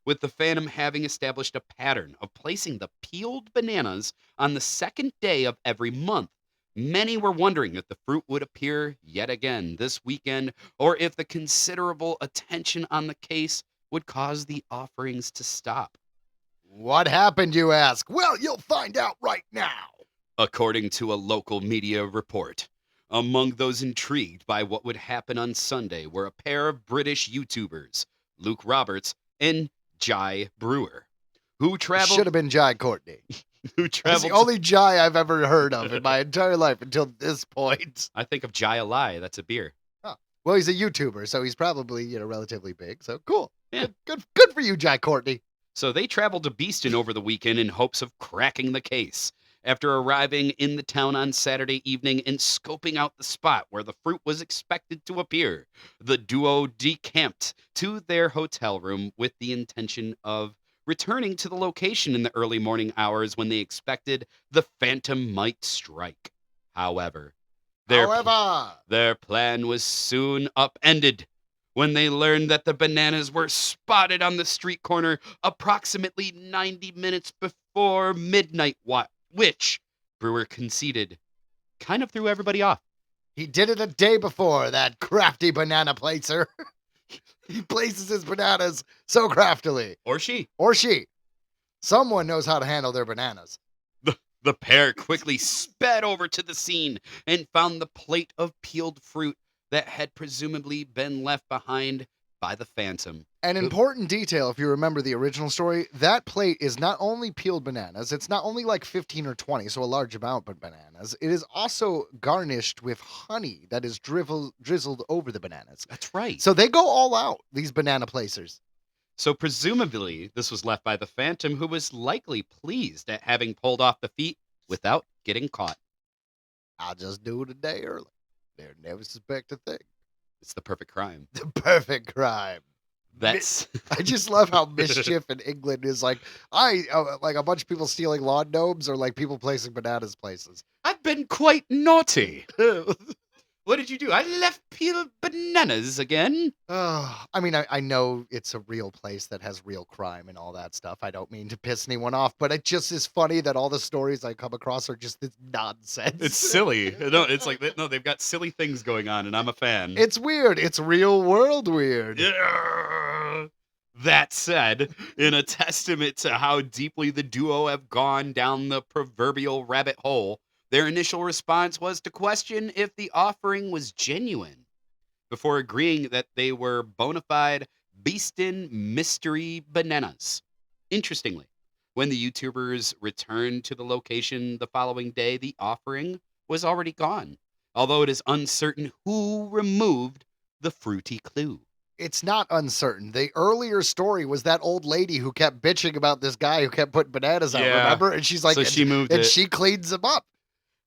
with the fandom having established a pattern of placing the peeled bananas on the second day of every month. Many were wondering if the fruit would appear yet again this weekend, or if the considerable attention on the case would cause the offerings to stop. What happened, you ask? Well, you'll find out right now. According to a local media report, among those intrigued by what would happen on Sunday were a pair of British YouTubers, Luke Roberts and Jai Brewer, who traveled. Should have been Jai Courtney. Who That's traveled? the only Jai I've ever heard of in my entire life until this point. I think of Jai Alai. That's a beer. Well, he's a YouTuber, so he's probably, relatively big. So cool. Yeah. Good for you, Jai Courtney. So they traveled to Beeston over the weekend in hopes of cracking the case. After arriving in the town on Saturday evening and scoping out the spot where the fruit was expected to appear, the duo decamped to their hotel room with the intention of returning to the location in the early morning hours when they expected the phantom might strike. However, their plan was soon upended when they learned that the bananas were spotted on the street corner approximately 90 minutes before midnight, which Brewer conceded kind of threw everybody off. He did it a day before, that crafty banana placer. He places his bananas so craftily. Or she. Or she. Someone knows how to handle their bananas. The pair quickly sped over to the scene and found the plate of peeled fruit that had presumably been left behind by the Phantom. An important detail, if you remember the original story, that plate is not only peeled bananas, it's not only like 15 or 20, so a large amount of bananas, it is also garnished with honey that is drizzled over the bananas. That's right. So they go all out, these banana placers. So presumably this was left by the Phantom, who was likely pleased at having pulled off the feat without getting caught. I'll just do it a day early. They'll never suspect a thing. It's the perfect crime. The perfect crime. That's I just love how mischief in England is like a bunch of people stealing lawn gnomes or like people placing bananas places. I've been quite naughty. What did you do? I left peeled bananas again. I know it's a real place that has real crime and all that stuff. I don't mean to piss anyone off, but it just is funny that all the stories I come across are just this nonsense. It's silly. No, it's like they've got silly things going on, and I'm a fan. It's weird. It's real world weird. Yeah. That said, in a testament to how deeply the duo have gone down the proverbial rabbit hole, their initial response was to question if the offering was genuine, before agreeing that they were bona fide Beeston mystery bananas. Interestingly, when the YouTubers returned to the location the following day, the offering was already gone, although it is uncertain who removed the fruity clue. It's not uncertain. The earlier story was that old lady who kept bitching about this guy who kept putting bananas out, Yeah. remember? And she's like, So she moved and it. she cleans them up.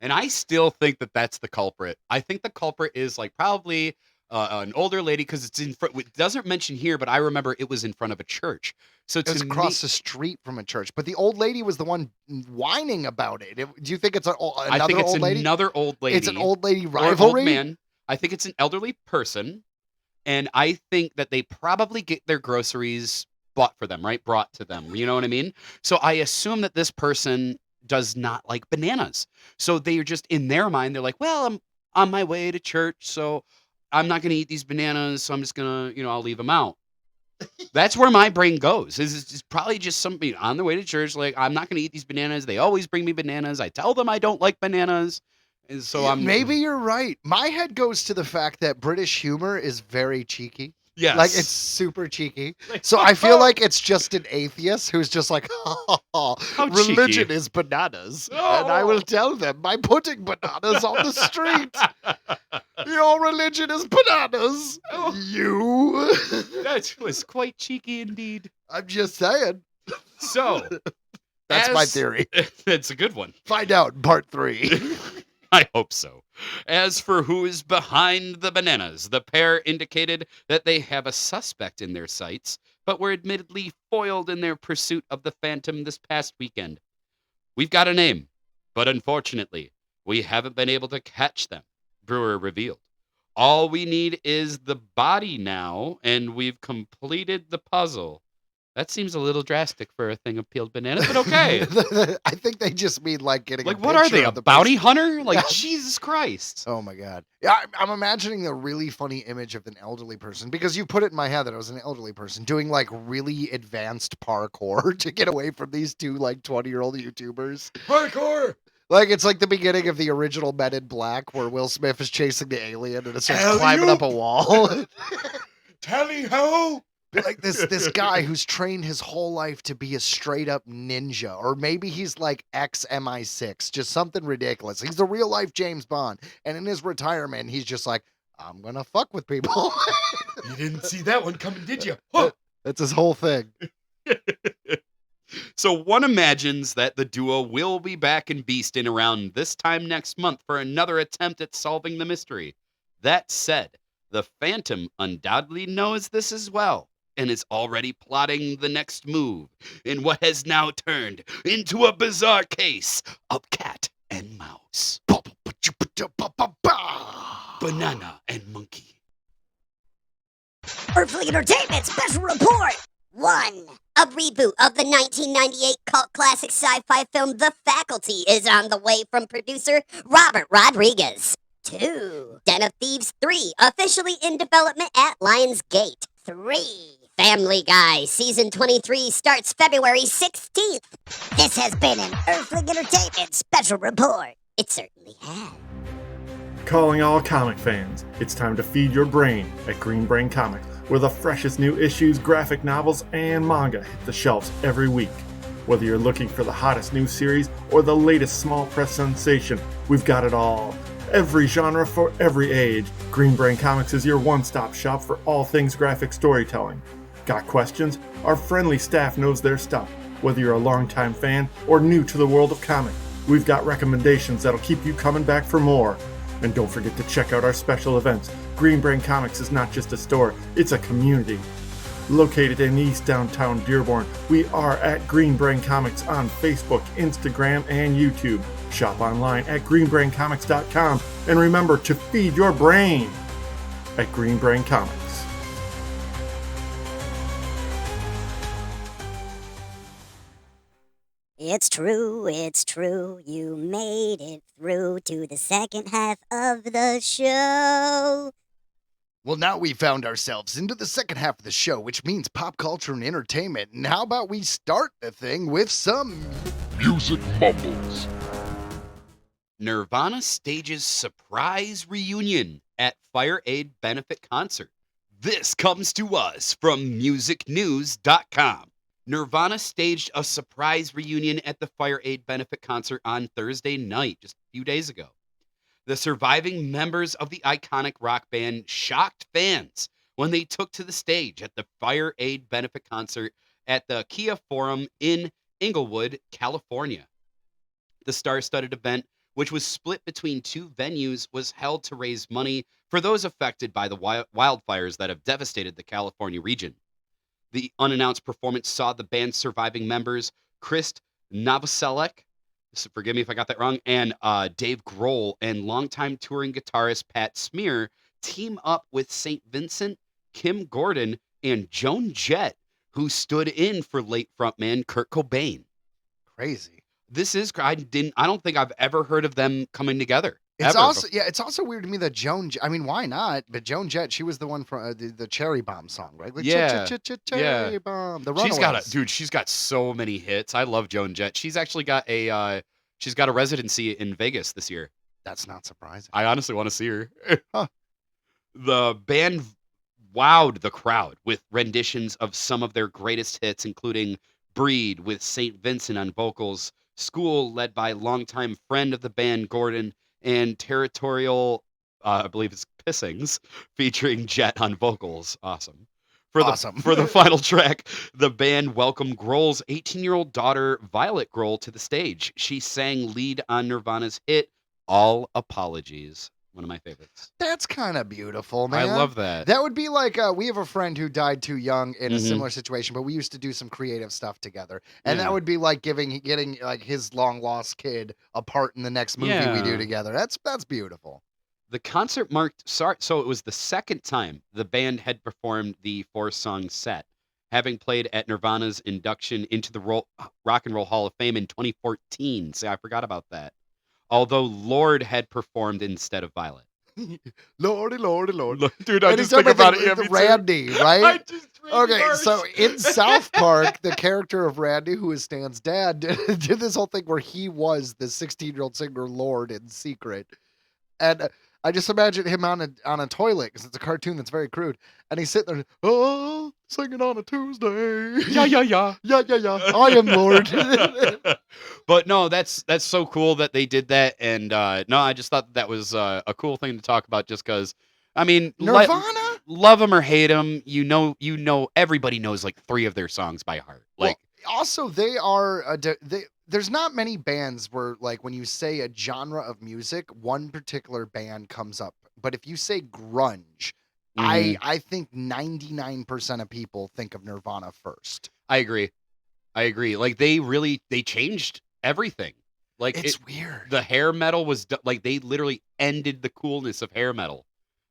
And I still think that that's the culprit. I think the culprit is like probably an older lady, because it's in front. It doesn't mention here, but I remember it was in front of a church. So It was across the street from a church, but the old lady was the one whining about it. Do you think it's another I think it's old lady? another old lady. It's an old lady or an old rivalry. man. I think it's an elderly person, and I think that they probably get their groceries bought for them, right? Brought to them. You know what I mean? So I assume that this person does not like bananas. So they're just in their mind, they're like, well, I'm on my way to church, so I'm not going to eat these bananas, so I'm just going to, I'll leave them out. That's where my brain goes. It's probably just somebody on their way to church, like, I'm not going to eat these bananas. They always bring me bananas. I tell them I don't like bananas. And so Maybe you're right. My head goes to the fact that British humor is very cheeky. Yes. Like, it's super cheeky. Like, So I feel like it's just an atheist who's just like, religion cheeky. is bananas. And I will tell them by putting bananas on the street. Your religion is bananas. You. That was quite cheeky indeed. I'm just saying. So, That's my As- theory. That's a good one. Find out in part 3. I hope so. As for who is behind the bananas, the pair indicated that they have a suspect in their sights, but were admittedly foiled in their pursuit of the Phantom this past weekend. We've got a name, but unfortunately, we haven't been able to catch them, Brewer revealed. All we need is the body now, and we've completed the puzzle. That seems a little drastic for a thing of peeled bananas, but okay. I think they just mean like getting Like, a what are picture they, a of the bounty person. hunter? Like, Jesus Christ. Oh my God. Yeah, I'm imagining a really funny image of an elderly person because you put it in my head that I was an elderly person doing like really advanced parkour to get away from these two like 20-year-old YouTubers. Parkour! Like it's like the beginning of the original Men in Black where Will Smith is chasing the alien and it starts Alley-oop. climbing up a wall. Tally ho! Like this guy who's trained his whole life to be a straight up ninja, or maybe he's like ex-MI6, just something ridiculous. He's the real life James Bond, and in his retirement, he's just like, I'm gonna fuck with people. You didn't see that one coming, did you? Huh. That's his whole thing. So one imagines that the duo will be back in Beastin around this time next month for another attempt at solving the mystery. That said, the Phantom undoubtedly knows this as well, and is already plotting the next move in what has now turned into a bizarre case of cat and mouse, banana and monkey. Earthling Entertainment special report. 1. A reboot of the 1998 cult classic sci-fi film The Faculty is on the way from producer Robert Rodriguez. 2. Den of Thieves 3, officially in development at Lionsgate. 3. Family Guy Season 23 starts February 16th. This has been an Earthling Entertainment special report. It certainly has. Calling all comic fans, it's time to feed your brain at Green Brain Comics, where the freshest new issues, graphic novels, and manga hit the shelves every week. Whether you're looking for the hottest new series or the latest small press sensation, we've got it all. Every genre for every age, Green Brain Comics is your one-stop shop for all things graphic storytelling. Got questions? Our friendly staff knows their stuff. Whether you're a longtime fan or new to the world of comics, we've got recommendations that'll keep you coming back for more. And don't forget to check out our special events. Green Brain Comics is not just a store, it's a community. Located in East Downtown Dearborn, we are at Green Brain Comics on Facebook, Instagram, and YouTube. Shop online at greenbraincomics.com, and remember to feed your brain at Green Brain Comics. It's true, you made it through to the second half of the show. Well, now we found ourselves into the second half of the show, which means pop culture and entertainment. And how about we start the thing with some Music mumbles. Nirvana stages surprise reunion at Fire Aid benefit concert. This comes to us from musicnews.com. Nirvana staged a surprise reunion at the Fire Aid benefit concert on Thursday night, just a few days ago. The surviving members of the iconic rock band shocked fans when they took to the stage at the Fire Aid benefit concert at the Kia Forum in Inglewood, California. The star-studded event, which was split between two venues, was held to raise money for those affected by the wildfires that have devastated the California region. The unannounced performance saw the band's surviving members, Chris Novoselic, forgive me if I got that wrong, and Dave Grohl, and longtime touring guitarist Pat Smear team up with St. Vincent, Kim Gordon, and Joan Jett, who stood in for late frontman Kurt Cobain. crazy. This is I don't think I've ever heard of them coming together. It's ever also before. it's also weird to me that I mean, why not? But Joan Jett, she was the one from the Cherry Bomb song, right? Like, Yeah, Cherry Bomb. The She's Runaways. she's got so many hits. I love Joan Jett. She's actually got a residency in Vegas this year. That's not surprising. I honestly want to see her. Huh. The band wowed the crowd with renditions of some of their greatest hits, including Breed with St. Vincent on vocals, School led by longtime friend of the band Gordon, and Territorial, I believe it's Pissings, featuring Jet on vocals. Awesome. For Awesome. for the final track, the band welcomed Grohl's 18-year-old daughter, Violet Grohl, to the stage. She sang lead on Nirvana's hit, All Apologies. One of my favorites. That's kind of beautiful, man. I love that. That would be like we have a friend who died too young in a Mhm. similar situation, but we used to do some creative stuff together, and Yeah. that would be like getting like his long lost kid a part in the next movie we do Yeah. together. That's beautiful. The concert marked, so it was the second time the band had performed the 4-song set, having played at Nirvana's induction into the Rock and Roll Hall of Fame in 2014. See, I forgot about that. Although Lord had performed instead of Violet. Lordy, lordy, lord. Dude, I And just he's think talking about it. the Yeah, me too. Randy, right? I just Okay, so in South Park, the character of Randy, who is Stan's dad, did this whole thing where he was the 16-year-old singer Lord in secret. And I just imagine him on a toilet, because it's a cartoon that's very crude. And he's sitting there, oh, singing on a Tuesday. yeah. Yeah, I am Lord. But no, that's so cool that they did that. And no, I just thought that was a cool thing to talk about just because, I mean, Nirvana? love them or hate them, you know, everybody knows like 3 of their songs by heart. Like, Well, also, they are, there's not many bands where, like, when you say a genre of music, one particular band comes up. But if you say grunge, mhm. I think 99% of people think of Nirvana first. I agree. Like they changed everything. Like It's weird. the hair metal was like they literally ended the coolness of hair metal,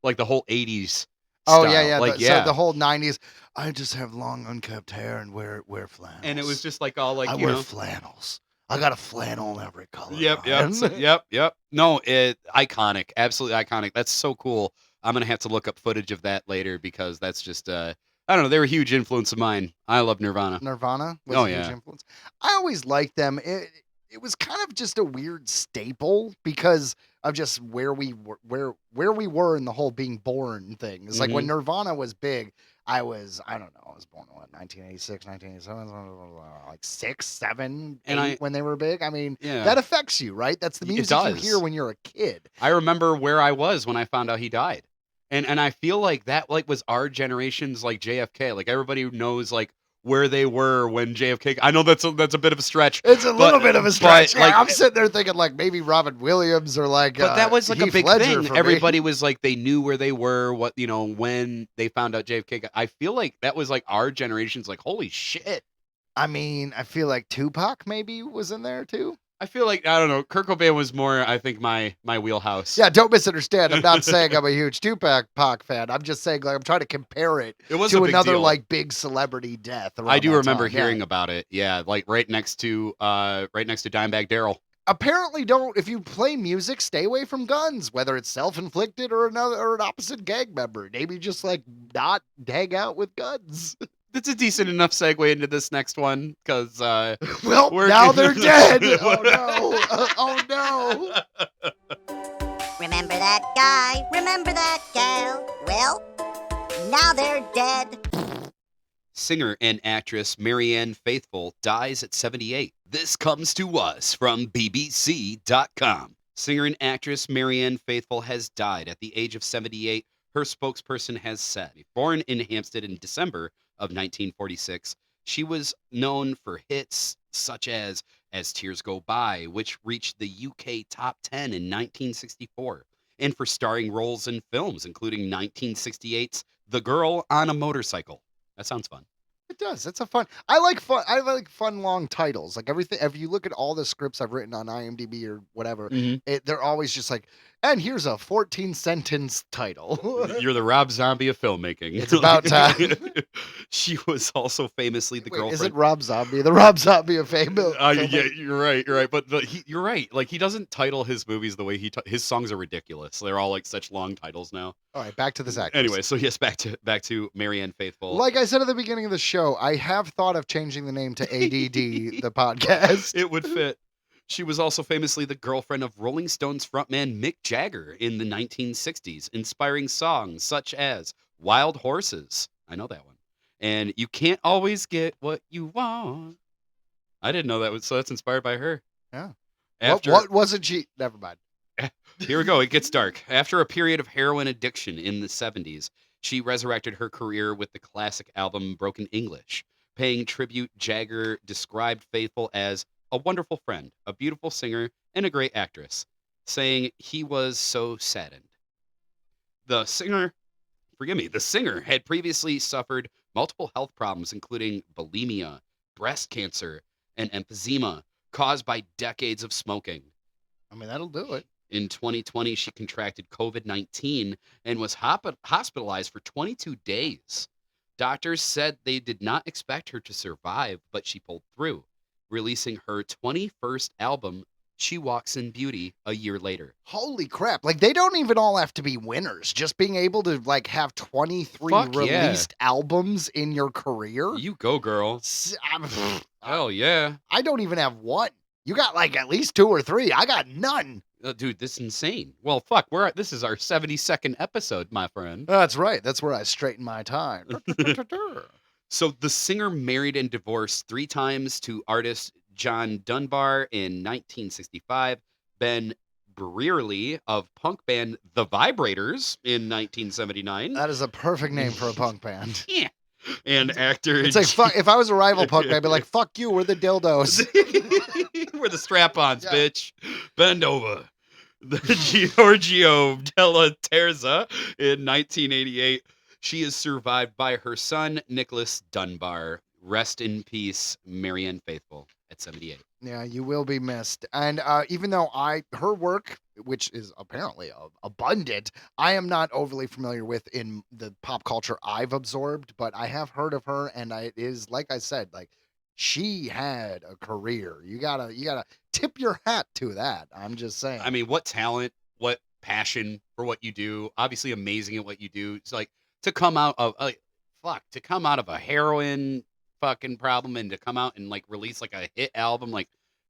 like the whole 80s. Oh, style. yeah. Like So the whole 90s, I just have long, unkept hair and wear flannels. and it was just like all like I you wear know. flannels. I got a flannel in every color. Yep. man. Yep. No, iconic, absolutely iconic. That's so cool. I'm gonna have to look up footage of that later because that's just I don't know. They were a huge influence of mine. I love Nirvana. Nirvana was Oh, a huge yeah. influence. I always liked them. It was kind of just a weird staple because of just where we were in the whole being born thing. It's like when Mm-hmm. Nirvana was big, I was born in what, 1986, 1987, like 6, 7, And 8 when they were big. I mean, Yeah. that affects you, right? That's the It music you does. hear when you're a kid. I remember where I was when I found out he died. And I feel like that like was our generation's like JFK. Like everybody knows like where they were when JFK. I know that's a bit of a stretch. It's a little bit of a stretch. but, like- I'm sitting there thinking like maybe Robin Williams or like. But that was like a Heath big Ledger thing. for me. Everybody was like they knew where they were, what when they found out JFK. I feel like that was like our generation's like holy shit. I mean, I feel like Tupac maybe was in there too. I feel like I don't know. Kurt Cobain was more I think my wheelhouse. Yeah, don't misunderstand. I'm not saying I'm a huge Tupac fan. I'm just saying like I'm trying to compare it It was a to big another deal. like big celebrity death. I around do that remember time, yeah. hearing about it. Yeah, like right next to Dimebag Darrell. Apparently, if you play music, stay away from guns, whether it's self-inflicted or an opposite gang member. Maybe just like not hang out with guns. That's a decent enough segue into this next one because Well, We're- now they're dead. Oh no! Oh no! Remember that guy? Remember that gal? Well, now they're dead. singer and actress Marianne Faithfull dies at 78. This comes to us from BBC.com. Singer and actress Marianne Faithfull has died at the age of 78, her spokesperson has said. Born in Hampstead in December of 1946, she was known for hits such as Tears Go By, which reached the UK top 10 in 1964, and for starring roles in films, including 1968's The Girl on a Motorcycle. That sounds fun. It does. It's a fun. I like fun long titles. Like everything. If you look at all the scripts I've written on IMDb or whatever, they're always just like, and here's a 14-sentence title. You're the Rob Zombie of filmmaking. It's about time. She was also famously the Wait, girlfriend. is it Rob Zombie? The Rob Zombie of fame? Yeah, you're right. But you're right. Like he doesn't title his movies the way his songs are ridiculous. They're all like such long titles now. All right, back to this actress. Anyway, so yes, back to Marianne Faithfull. Like I said at the beginning of the show, I have thought of changing the name to ADD, the podcast. It would fit. She was also famously the girlfriend of Rolling Stones frontman Mick Jagger in the 1960s, inspiring songs such as Wild Horses. I know that one. And You Can't Always Get What You Want. I didn't know that was, so that's inspired by her. Yeah. After, What wasn't she? Never mind. Here we go. It gets dark. After a period of heroin addiction in the 70s, She resurrected her career with the classic album Broken English. Paying tribute, Jagger described Faithfull as a wonderful friend, a beautiful singer, and a great actress, saying he was so saddened. The singer had previously suffered multiple health problems, including bulimia, breast cancer, and emphysema caused by decades of smoking. I mean, that'll do it. In 2020, she contracted COVID-19 and was hospitalized for 22 days. Doctors said they did not expect her to survive, but she pulled through, releasing her 21st album, She Walks in Beauty, a year later. Holy crap. Like, they don't even all have to be winners. Just being able to, like, have 23 Fuck yeah. released albums in your career. You go, girl. Hell yeah. I don't even have one. You got, like, at least 2 or 3. I got none. Dude, this is insane. Well, fuck, this is our 72nd episode, my friend. That's right. That's where I straighten my tie. So the singer married and divorced 3 times to artist John Dunbar in 1965, Ben Brearley of punk band The Vibrators in 1979. That is a perfect name for a punk band. Yeah. And actor... It's like, fuck, if I was a rival punk band, I'd be like, fuck you, we're the dildos. We're the strap-ons, Yeah. bitch. Bend over. The Giorgio della Terza in 1988. She is survived by her son, Nicholas Dunbar. Rest in peace, Marianne Faithfull at 78. Yeah, you will be missed. And even though her work, which is apparently abundant, I am not overly familiar with in the pop culture I've absorbed, but I have heard of her, and it is, like I said, like, she had a career. You gotta tip your hat to that. I'm just saying. I mean, what talent, what passion for what you do. Obviously amazing at what you do. It's like to come out of a heroin fucking problem and to come out and like release like a hit album, like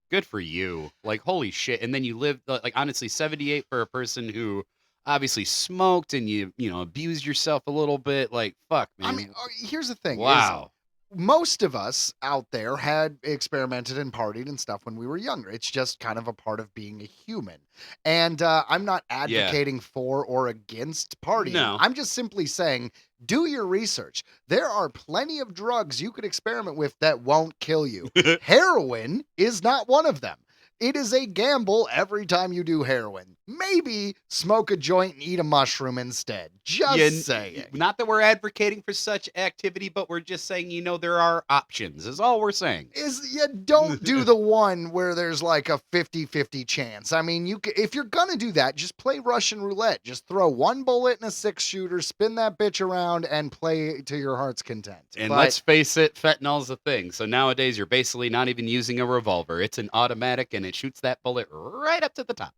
good for you. Like holy shit. And then you live like honestly 78 for a person who obviously smoked and you abused yourself a little bit. Like fuck, man. I mean, here's the thing. Wow. Most of us out there had experimented and partied and stuff when we were younger. It's just kind of a part of being a human. And I'm not advocating for or against partying. No. I'm just simply saying, do your research. There are plenty of drugs you could experiment with that won't kill you. Heroin is not one of them. It is a gamble every time you do heroin. Maybe smoke a joint and eat a mushroom instead. Just saying. Not that we're advocating for such activity, but we're just saying, there are options, is all we're saying. Don't do the one where there's like a 50-50 chance. I mean, if you're going to do that, just play Russian roulette. Just throw one bullet in a 6-shooter, spin that bitch around, and play to your heart's content. And let's face it, fentanyl's a thing. So nowadays, you're basically not even using a revolver. It's an automatic, and it shoots that bullet right up to the top.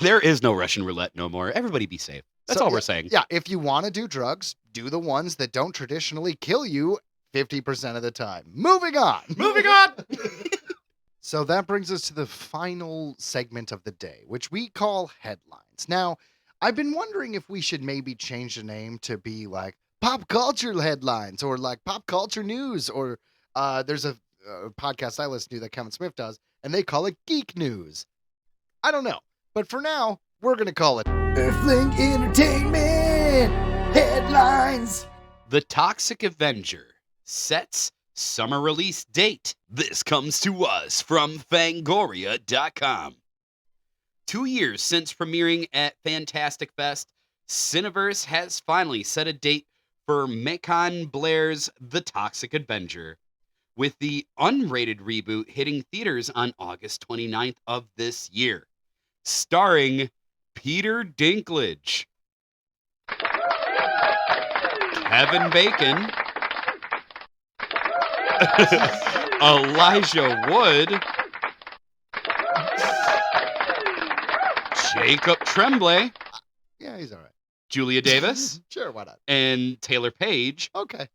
There is no Russian roulette no more. Everybody be safe. That's all we're saying. Yeah, if you want to do drugs, do the ones that don't traditionally kill you 50% of the time. Moving on. So that brings us to the final segment of the day, which we call headlines. Now, I've been wondering if we should maybe change the name to be like pop culture headlines or like pop culture news, or there's a podcast I listen to that Kevin Smith does, and they call it Geek News. I don't know. But for now, we're going to call it Earthling Entertainment Headlines. The Toxic Avenger sets summer release date. This comes to us from Fangoria.com. 2 years since premiering at Fantastic Fest, Cineverse has finally set a date for Macon Blair's The Toxic Avenger, with the unrated reboot hitting theaters on August 29th of this year, starring Peter Dinklage, Kevin Bacon, Elijah Wood, Jacob Tremblay, Yeah, he's all right. Julia Davis, Sure, why not? and Taylor Page. Okay.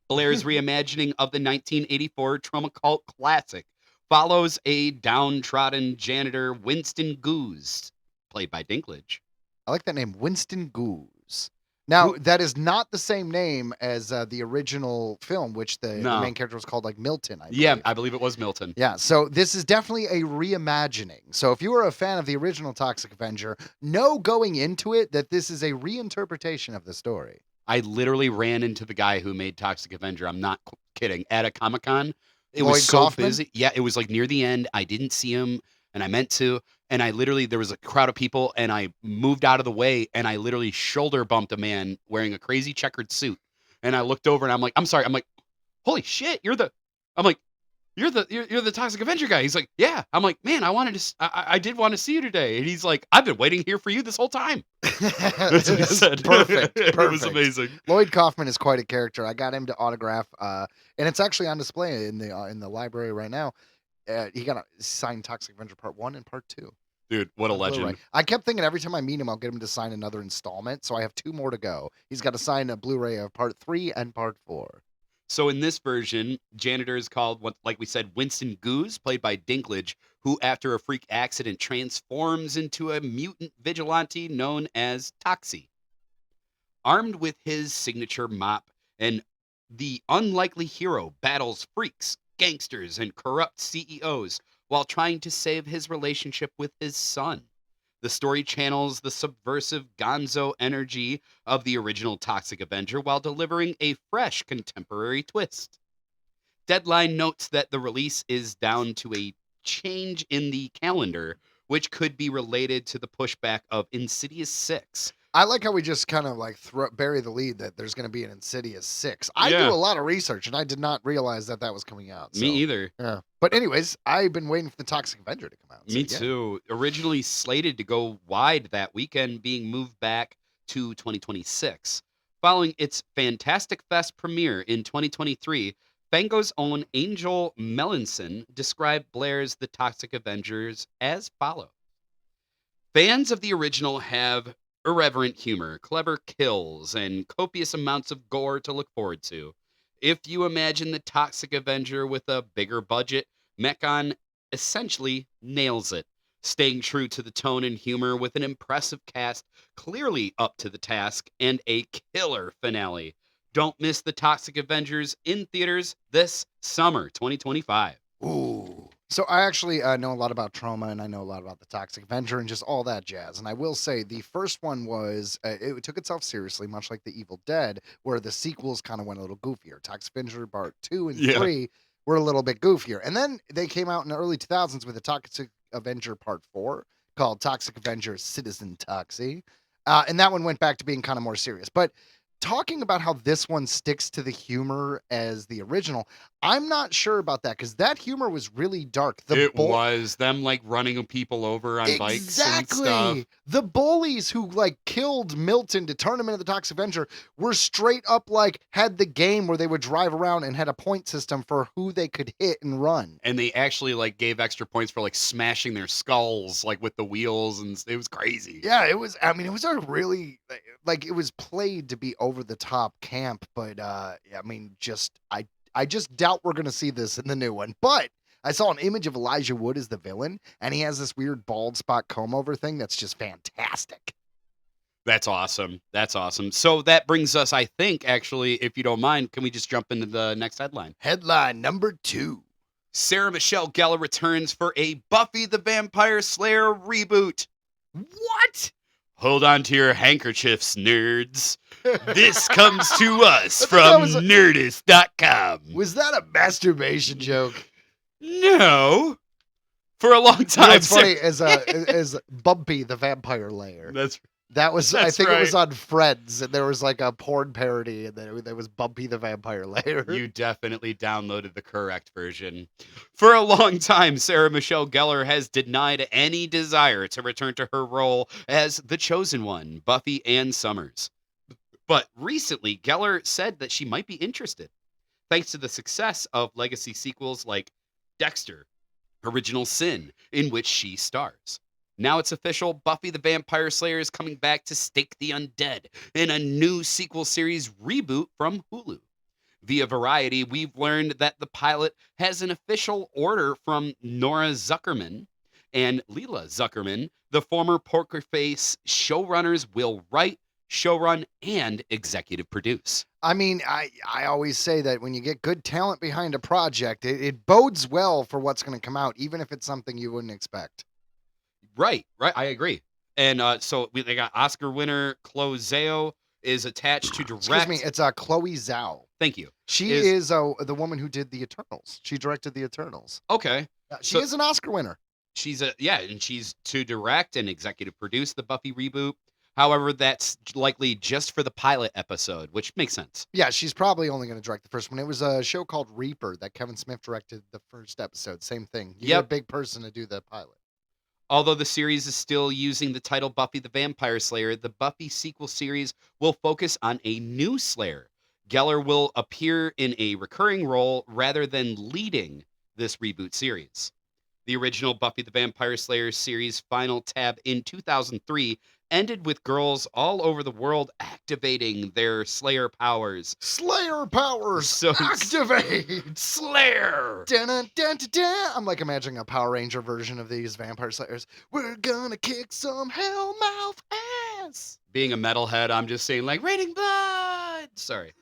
Blair's reimagining of the 1984 trauma cult classic follows a downtrodden janitor, Winston Goose, played by Dinklage. I like that name, Winston Goose. Now, that is not the same name as the original film, which the main character was called like Milton, I believe. Yeah, I believe it was Milton. Yeah, so this is definitely a reimagining. So if you were a fan of the original Toxic Avenger, know going into it that this is a reinterpretation of the story. I literally ran into the guy who made Toxic Avenger. I'm not kidding. At a Comic-Con. It Lloyd was so Kaufman? busy. Yeah, it was like near the end. I didn't see him, and I meant to. And I literally, there was a crowd of people, and I moved out of the way, and I literally shoulder bumped a man wearing a crazy checkered suit. And I looked over, and I'm like, I'm sorry. I'm like, holy shit, I'm like, you're the Toxic Avenger guy. He's like, yeah. I'm like, man, I did want to see you today. And he's like, I've been waiting here for you this whole time. That's what he said. Perfect. It was perfect. amazing. Lloyd Kaufman is quite a character. I got him to autograph, and it's actually on display in the library right now. He got a signed Toxic Avenger Part 1 and Part 2. Dude, what a on Blu-ray. legend. I kept thinking every time I meet him, I'll get him to sign another installment. So I have 2 more to go. He's got to sign a Blu-ray of Part 3 and Part 4. So in this version, janitor is called, like we said, Winston Goose, played by Dinklage, who after a freak accident transforms into a mutant vigilante known as Toxie. Armed with his signature mop, and the unlikely hero battles freaks, gangsters, and corrupt CEOs while trying to save his relationship with his son. The story channels the subversive gonzo energy of the original Toxic Avenger while delivering a fresh contemporary twist. Deadline notes that the release is down to a change in the calendar, which could be related to the pushback of Insidious 6. I like how we just kind of like bury the lead that there's going to be an Insidious 6. I Yeah. do a lot of research, and I did not realize that was coming out. Me so, either. Yeah. But anyways, I've been waiting for the Toxic Avenger to come out. Me yeah. too. Originally slated to go wide that weekend, being moved back to 2026. Following its Fantastic Fest premiere in 2023, Fango's own Angel Melanson described Blair's The Toxic Avengers as follows. Fans of the original have irreverent humor, clever kills, and copious amounts of gore to look forward to. If you imagine the Toxic Avenger with a bigger budget, Mechon essentially nails it, staying true to the tone and humor with an impressive cast clearly up to the task and a killer finale. Don't miss the Toxic Avengers in theaters this summer, 2025. Ooh. So I actually know a lot about Trauma, and I know a lot about the Toxic Avenger and just all that jazz. And I will say the first one was, it took itself seriously, much like The Evil Dead, where the sequels kind of went a little goofier. Toxic Avenger Part 2 and 3 were a little bit goofier. And then they came out in the early 2000s with the Toxic Avenger Part 4 called Toxic Avenger Citizen Toxie. And that one went back to being kind of more serious. But talking about how this one sticks to the humor as the original, I'm not sure about that because that humor was really dark. It was them like running people over on bikes and stuff. The bullies who like killed Milton to turn him into the Toxic Avenger were straight up like had the game where they would drive around and had a point system for who they could hit and run. And they actually like gave extra points for like smashing their skulls like with the wheels, and it was crazy. Yeah, it was. I mean, it was a really like it was played to be over the top camp, but I mean, I just doubt we're gonna see this in the new one. But I saw an image of Elijah Wood as the villain, and he has this weird bald spot comb over thing that's just fantastic. That's awesome. That's awesome. So that brings us, I think, actually, if you don't mind, can we just jump into the next headline? Headline number 2. Sarah Michelle Gellar returns for a Buffy the Vampire Slayer reboot. What? Hold on to your handkerchiefs, nerds. This comes to us from Nerdist.com. Was that a masturbation joke? No. For a long time. You know, it's funny as Bumpy the Vampire Layer. That's I think right. it was on Friends, and there was like a porn parody, and then there was Bumpy the Vampire Layer. You definitely downloaded the correct version. For a long time, Sarah Michelle Gellar has denied any desire to return to her role as the Chosen One, Buffy Ann Summers. But recently, Gellar said that she might be interested, thanks to the success of legacy sequels like Dexter, Original Sin, in which she stars. Now it's official, Buffy the Vampire Slayer is coming back to stake the undead in a new sequel series reboot from Hulu. Via Variety, we've learned that the pilot has an official order from Nora Zuckerman and Leela Zuckerman. The former Poker Face showrunners will write, showrun, and executive produce. I mean, I always say that when you get good talent behind a project, it bodes well for what's going to come out, even if it's something you wouldn't expect. Right. I agree. And so they got Oscar winner Chloe Zhao is attached to direct. Excuse me, it's Chloe Zhao. Thank you. She is the woman who did the Eternals. She directed the Eternals. Okay. She is an Oscar winner. She's and she's to direct and executive produce the Buffy reboot. However, that's likely just for the pilot episode, which makes sense. Yeah, she's probably only going to direct the first one. It was a show called Reaper that Kevin Smith directed the first episode. Same thing. You get a big person to do the pilot. Although the series is still using the title Buffy the Vampire Slayer, the Buffy sequel series will focus on a new Slayer. Gellar will appear in a recurring role rather than leading this reboot series. The original Buffy the Vampire Slayer series final tab in 2003 ended with girls all over the world activating their Slayer powers. Slayer powers! So activate! Slayer! Dun, dun, dun, dun, dun. I'm like imagining a Power Ranger version of these Vampire Slayers. We're gonna kick some Hellmouth ass! Being a metalhead, I'm just saying like, raining blood! Sorry.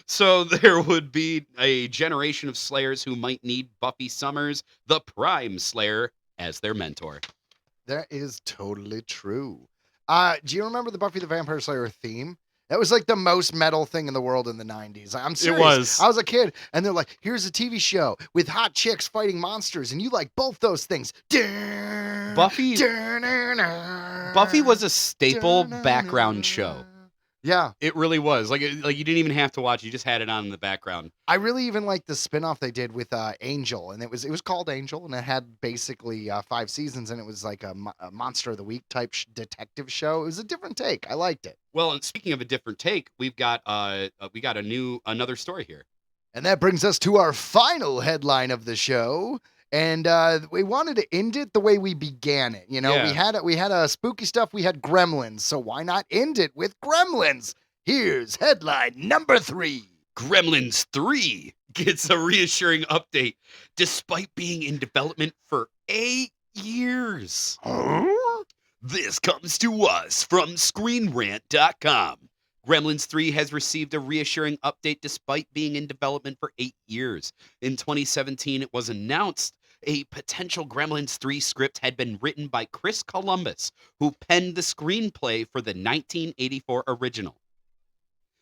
So there would be a generation of Slayers who might need Buffy Summers, the Prime Slayer, as their mentor. That is totally true. Do you remember the Buffy the Vampire Slayer theme? That was like the most metal thing in the world in the 90s. I'm serious. It was. I was a kid, and they're like, here's a TV show with hot chicks fighting monsters, and you like both those things. Buffy was a staple background show. Yeah. It really was. Like you didn't even have to watch. You just had it on in the background. I really even liked the spin-off they did with Angel, and it was called Angel, and it had basically 5 seasons, and it was like a Monster of the Week type detective show. It was a different take. I liked it. Well, and speaking of a different take, we've got another story here. And that brings us to our final headline of the show. And we wanted to end it the way we began it. You know, Yeah. we had a spooky stuff. We had Gremlins. So why not end it with Gremlins? Here's headline number 3. Gremlins 3 gets a reassuring update despite being in development for 8 years. Huh? This comes to us from ScreenRant.com. Gremlins 3 has received a reassuring update despite being in development for 8 years. In 2017, it was announced a potential Gremlins 3 script had been written by Chris Columbus, who penned the screenplay for the 1984 original.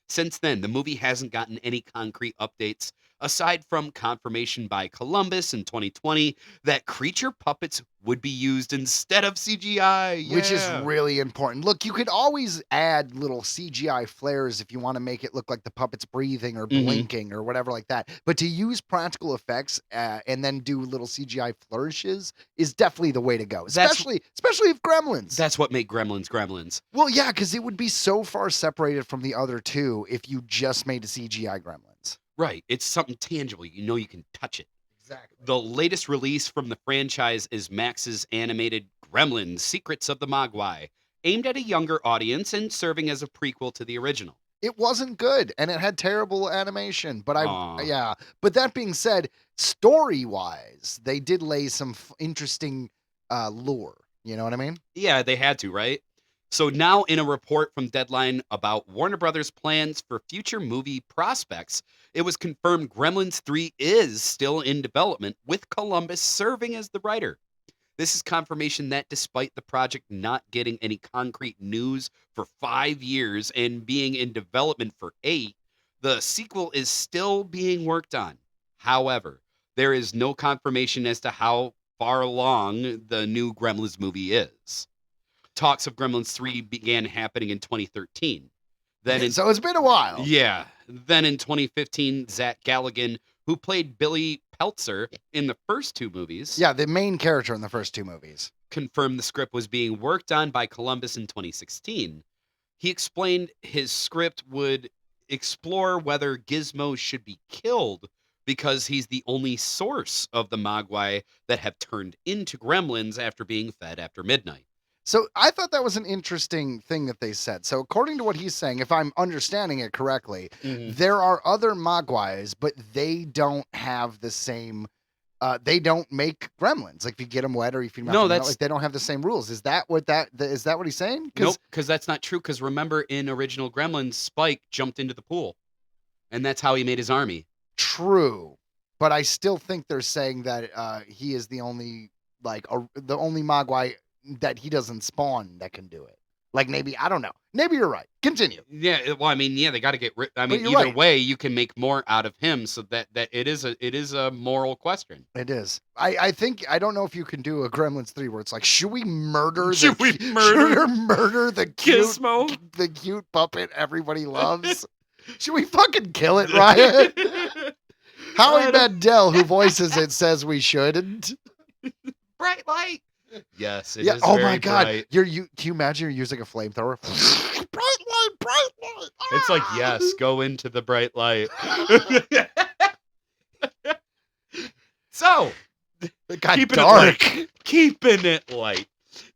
Since then, the movie hasn't gotten any concrete updates, aside from confirmation by Columbus in 2020 that creature puppets would be used instead of CGI. Which is Yeah. really important. Look, you could always add little CGI flares if you want to make it look like the puppet's breathing or Mhm. blinking or whatever like that. But to use practical effects and then do little CGI flourishes is definitely the way to go. That's- Especially if Gremlins. That's what made Gremlins Gremlins. Well, yeah, because it would be so far separated from the other two if you just made a CGI Gremlins. Right. It's something tangible. You know you can touch it. Exactly. The latest release from the franchise is Max's animated Gremlins Secrets of the Mogwai, aimed at a younger audience and serving as a prequel to the original. It wasn't good, and it had terrible animation. But Aw. yeah. But that being said, story-wise, they did lay some interesting lore. You know what I mean? Yeah, they had to, right? So now in a report from Deadline about Warner Brothers' plans for future movie prospects, it was confirmed Gremlins 3 is still in development, with Columbus serving as the writer. This is confirmation that despite the project not getting any concrete news for 5 years and being in development for 8, the sequel is still being worked on. However, there is no confirmation as to how far along the new Gremlins movie is. Talks of Gremlins 3 began happening in 2013. So it's been a while. Yeah. Then in 2015, Zach Galligan, who played Billy Peltzer in the first 2 movies, Yeah, the main character in the first 2 movies. confirmed the script was being worked on by Columbus in 2016. He explained his script would explore whether Gizmo should be killed because he's the only source of the Mogwai that have turned into gremlins after being fed after midnight. So I thought that was an interesting thing that they said. So according to what he's saying, if I'm understanding it correctly, there are other Mogwais, but they don't have the same. They don't make gremlins. Like if you get them wet or if you No, that's- like they don't have the same rules. Is that what is that what he's saying? Nope, because that's not true. Because remember, in original Gremlins, Spike jumped into the pool, and that's how he made his army. True, but I still think they're saying that he is the only the only Mogwai that he doesn't spawn that can do it. Like maybe, I don't know. Maybe you're right. Continue. Yeah, well, I mean, yeah, they got to get rid. I mean, you're either right. way, you can make more out of him, so that it is a moral question. It is. I think, I don't know if you can do a Gremlins 3 where it's like, should we murder Should we murder the cute, Gizmo? the cute puppet everybody loves? Should we fucking kill it, Ryan? Howie Mandel, who voices it, says we shouldn't. Bright light. Yes, it Yeah. is Oh very my God. bright. Can you imagine you're using a flamethrower? Bright light, bright light. It's like, yes, go into the bright light. So, It got keeping dark. keeping it light.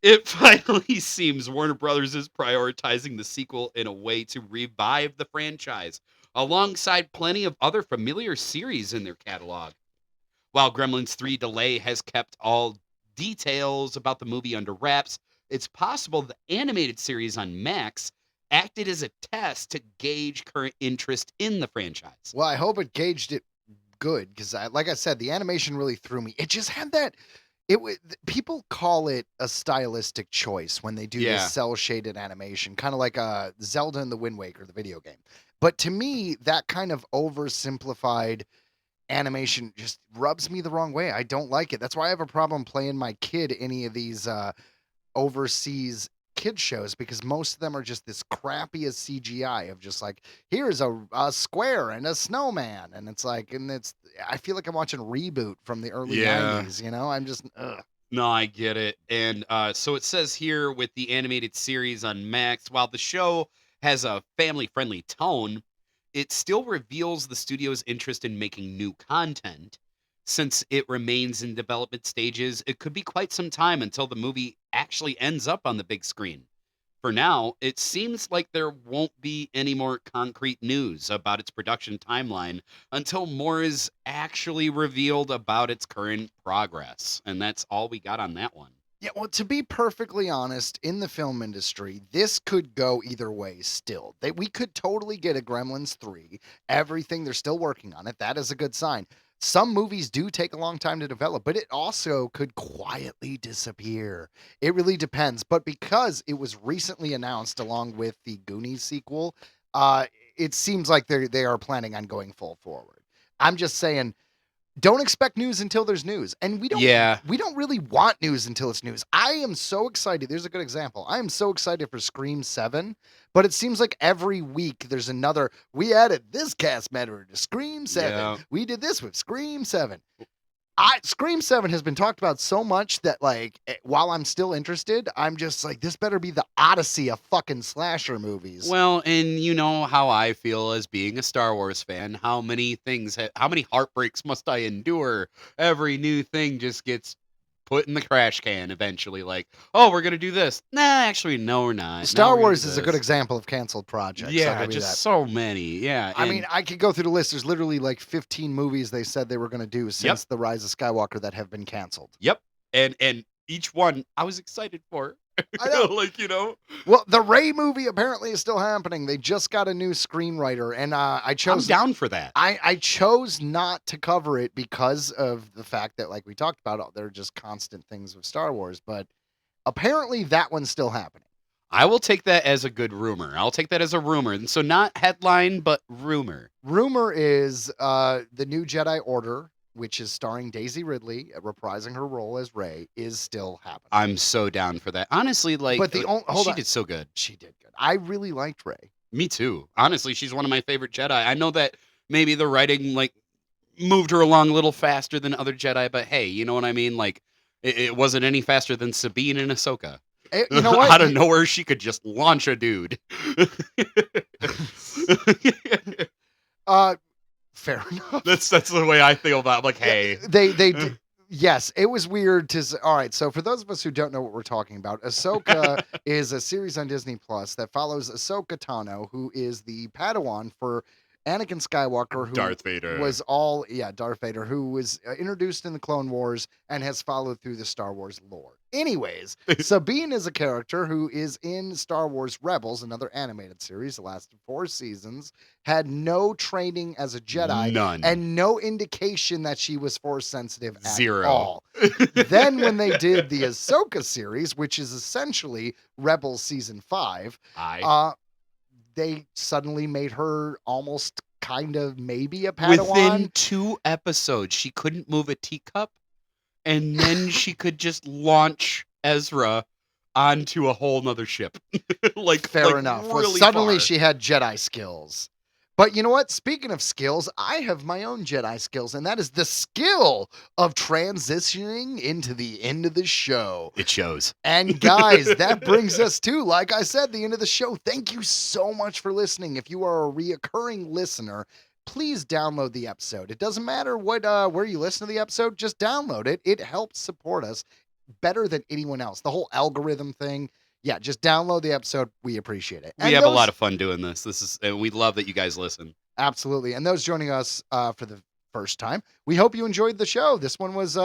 It finally seems Warner Brothers is prioritizing the sequel in a way to revive the franchise, alongside plenty of other familiar series in their catalog. While Gremlins 3 delay has kept all details about the movie under wraps, it's possible the animated series on Max acted as a test to gauge current interest in the franchise. Well, I hope it gauged it good because, like I said, the animation really threw me. It just had that. People call it a stylistic choice when they do Yeah. this cell shaded animation, kind of like Zelda and the Wind Waker, the video game. But to me, that kind of oversimplified animation just rubs me the wrong way. I don't like it. That's why I have a problem playing my kid any of these overseas kid shows, because most of them are just this crappy as CGI of just like, here's a square and a snowman, and it's like, I feel like I'm watching Reboot from the early Yeah. 90s, you know? I'm just ugh. No, I get it. And so it says here with the animated series on Max, while the show has a family-friendly tone, it still reveals the studio's interest in making new content. Since it remains in development stages, it could be quite some time until the movie actually ends up on the big screen. For now, it seems like there won't be any more concrete news about its production timeline until more is actually revealed about its current progress. And that's all we got on that one. Yeah, well, to be perfectly honest, in the film industry, this could go either way still. We could totally get a Gremlins 3, everything, they're still working on it. That is a good sign. Some movies do take a long time to develop, but it also could quietly disappear. It really depends. But because it was recently announced along with the Goonies sequel, it seems like they are planning on going full forward. I'm just saying, don't expect news until there's news. And we don't really want news until it's news. I am so excited. There's a good example. I am so excited for Scream 7, but it seems like every week there's another, we added this cast member to Scream 7. Yeah. We did this with Scream 7. Scream 7 has been talked about so much that, like, while I'm still interested, I'm just like, this better be the Odyssey of fucking slasher movies. Well, and you know how I feel as being a Star Wars fan. How many heartbreaks must I endure? Every new thing just gets put in the trash can eventually. Like, oh, we're gonna do this. Nah, actually, no, we're not. Star Wars is a good example of canceled projects. I'll Yeah, give you just that. so many. Yeah, I mean, I could go through the list. There's literally like 15 movies they said they were going to do since The Rise of Skywalker that have been canceled. yep, and each one I was excited for. I know. Like, you know, Well, the Rey movie apparently is still happening. They just got a new screenwriter, and I I'm chose down for that. I chose not to cover it because of the fact that, like we talked about, there are just constant things with Star Wars. But apparently, that one's still happening. I will take that as a good rumor. I'll take that as a rumor. And so not headline, but rumor. Rumor is the new Jedi Order, which is starring Daisy Ridley, reprising her role as Rey, is still happening. I'm so down for that. Honestly, like, But hold she on. did so good. She did good. I really liked Rey. Me too. Honestly, she's one of my favorite Jedi. I know that maybe the writing, like, moved her along a little faster than other Jedi, but hey, you know what I mean? Like, it wasn't any faster than Sabine and Ahsoka. You know what? Out of nowhere, she could just launch a dude. Fair enough. That's the way I feel about it. I'm like, hey. They did. Yes, it was weird to. All right, so for those of us who don't know what we're talking about, Ahsoka is a series on Disney Plus that follows Ahsoka Tano, who is the Padawan for Anakin Skywalker, who Darth Vader. was Darth Vader, who was introduced in the Clone Wars and has followed through the Star Wars lore. Anyways, Sabine is a character who is in Star Wars Rebels, another animated series that lasted 4 seasons, had no training as a Jedi. None. And no indication that she was Force sensitive at 0. all. Then when they did the Ahsoka series, which is essentially Rebels Season 5, they suddenly made her almost kind of maybe a Padawan. Within 2 episodes, she couldn't move a teacup, and then she could just launch Ezra onto a whole nother ship. Fair enough. Well, Really suddenly far. she had Jedi skills. But you know what? Speaking of skills, I have my own Jedi skills, and that is the skill of transitioning into the end of the show. It shows. And guys, that brings us to, like I said, the end of the show. Thank you so much for listening. If you are a reoccurring listener, please download the episode. It doesn't matter what where you listen to the episode, just download it. It helps support us better than anyone else. The whole algorithm thing. Yeah, just download the episode. We appreciate it. We have a lot of fun doing this. And we love that you guys listen. Absolutely. And those joining us for the first time, we hope you enjoyed the show. This one was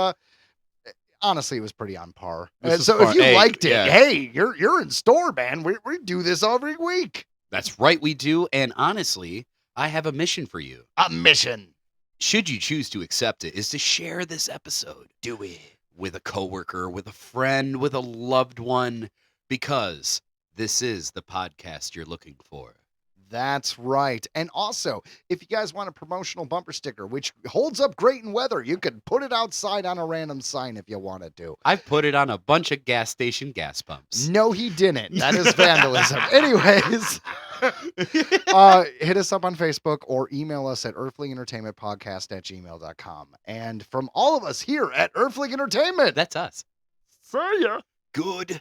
honestly, it was pretty on par. So if you liked it, hey, you're in store, man. We do this every week. That's right, we do. And honestly, I have a mission for you. A mission. Should you choose to accept it, is to share this episode. Do it. With a coworker, with a friend, with a loved one, because this is the podcast you're looking for. That's right. And also, if you guys want a promotional bumper sticker, which holds up great in weather, you could put it outside on a random sign if you wanted to. I've put it on a bunch of gas station gas pumps. No, he didn't. That is vandalism. Anyways, hit us up on Facebook or email us at earthlingentertainmentpodcast@gmail.com. And from all of us here at Earthling Entertainment, That's us. See ya. Goodbye.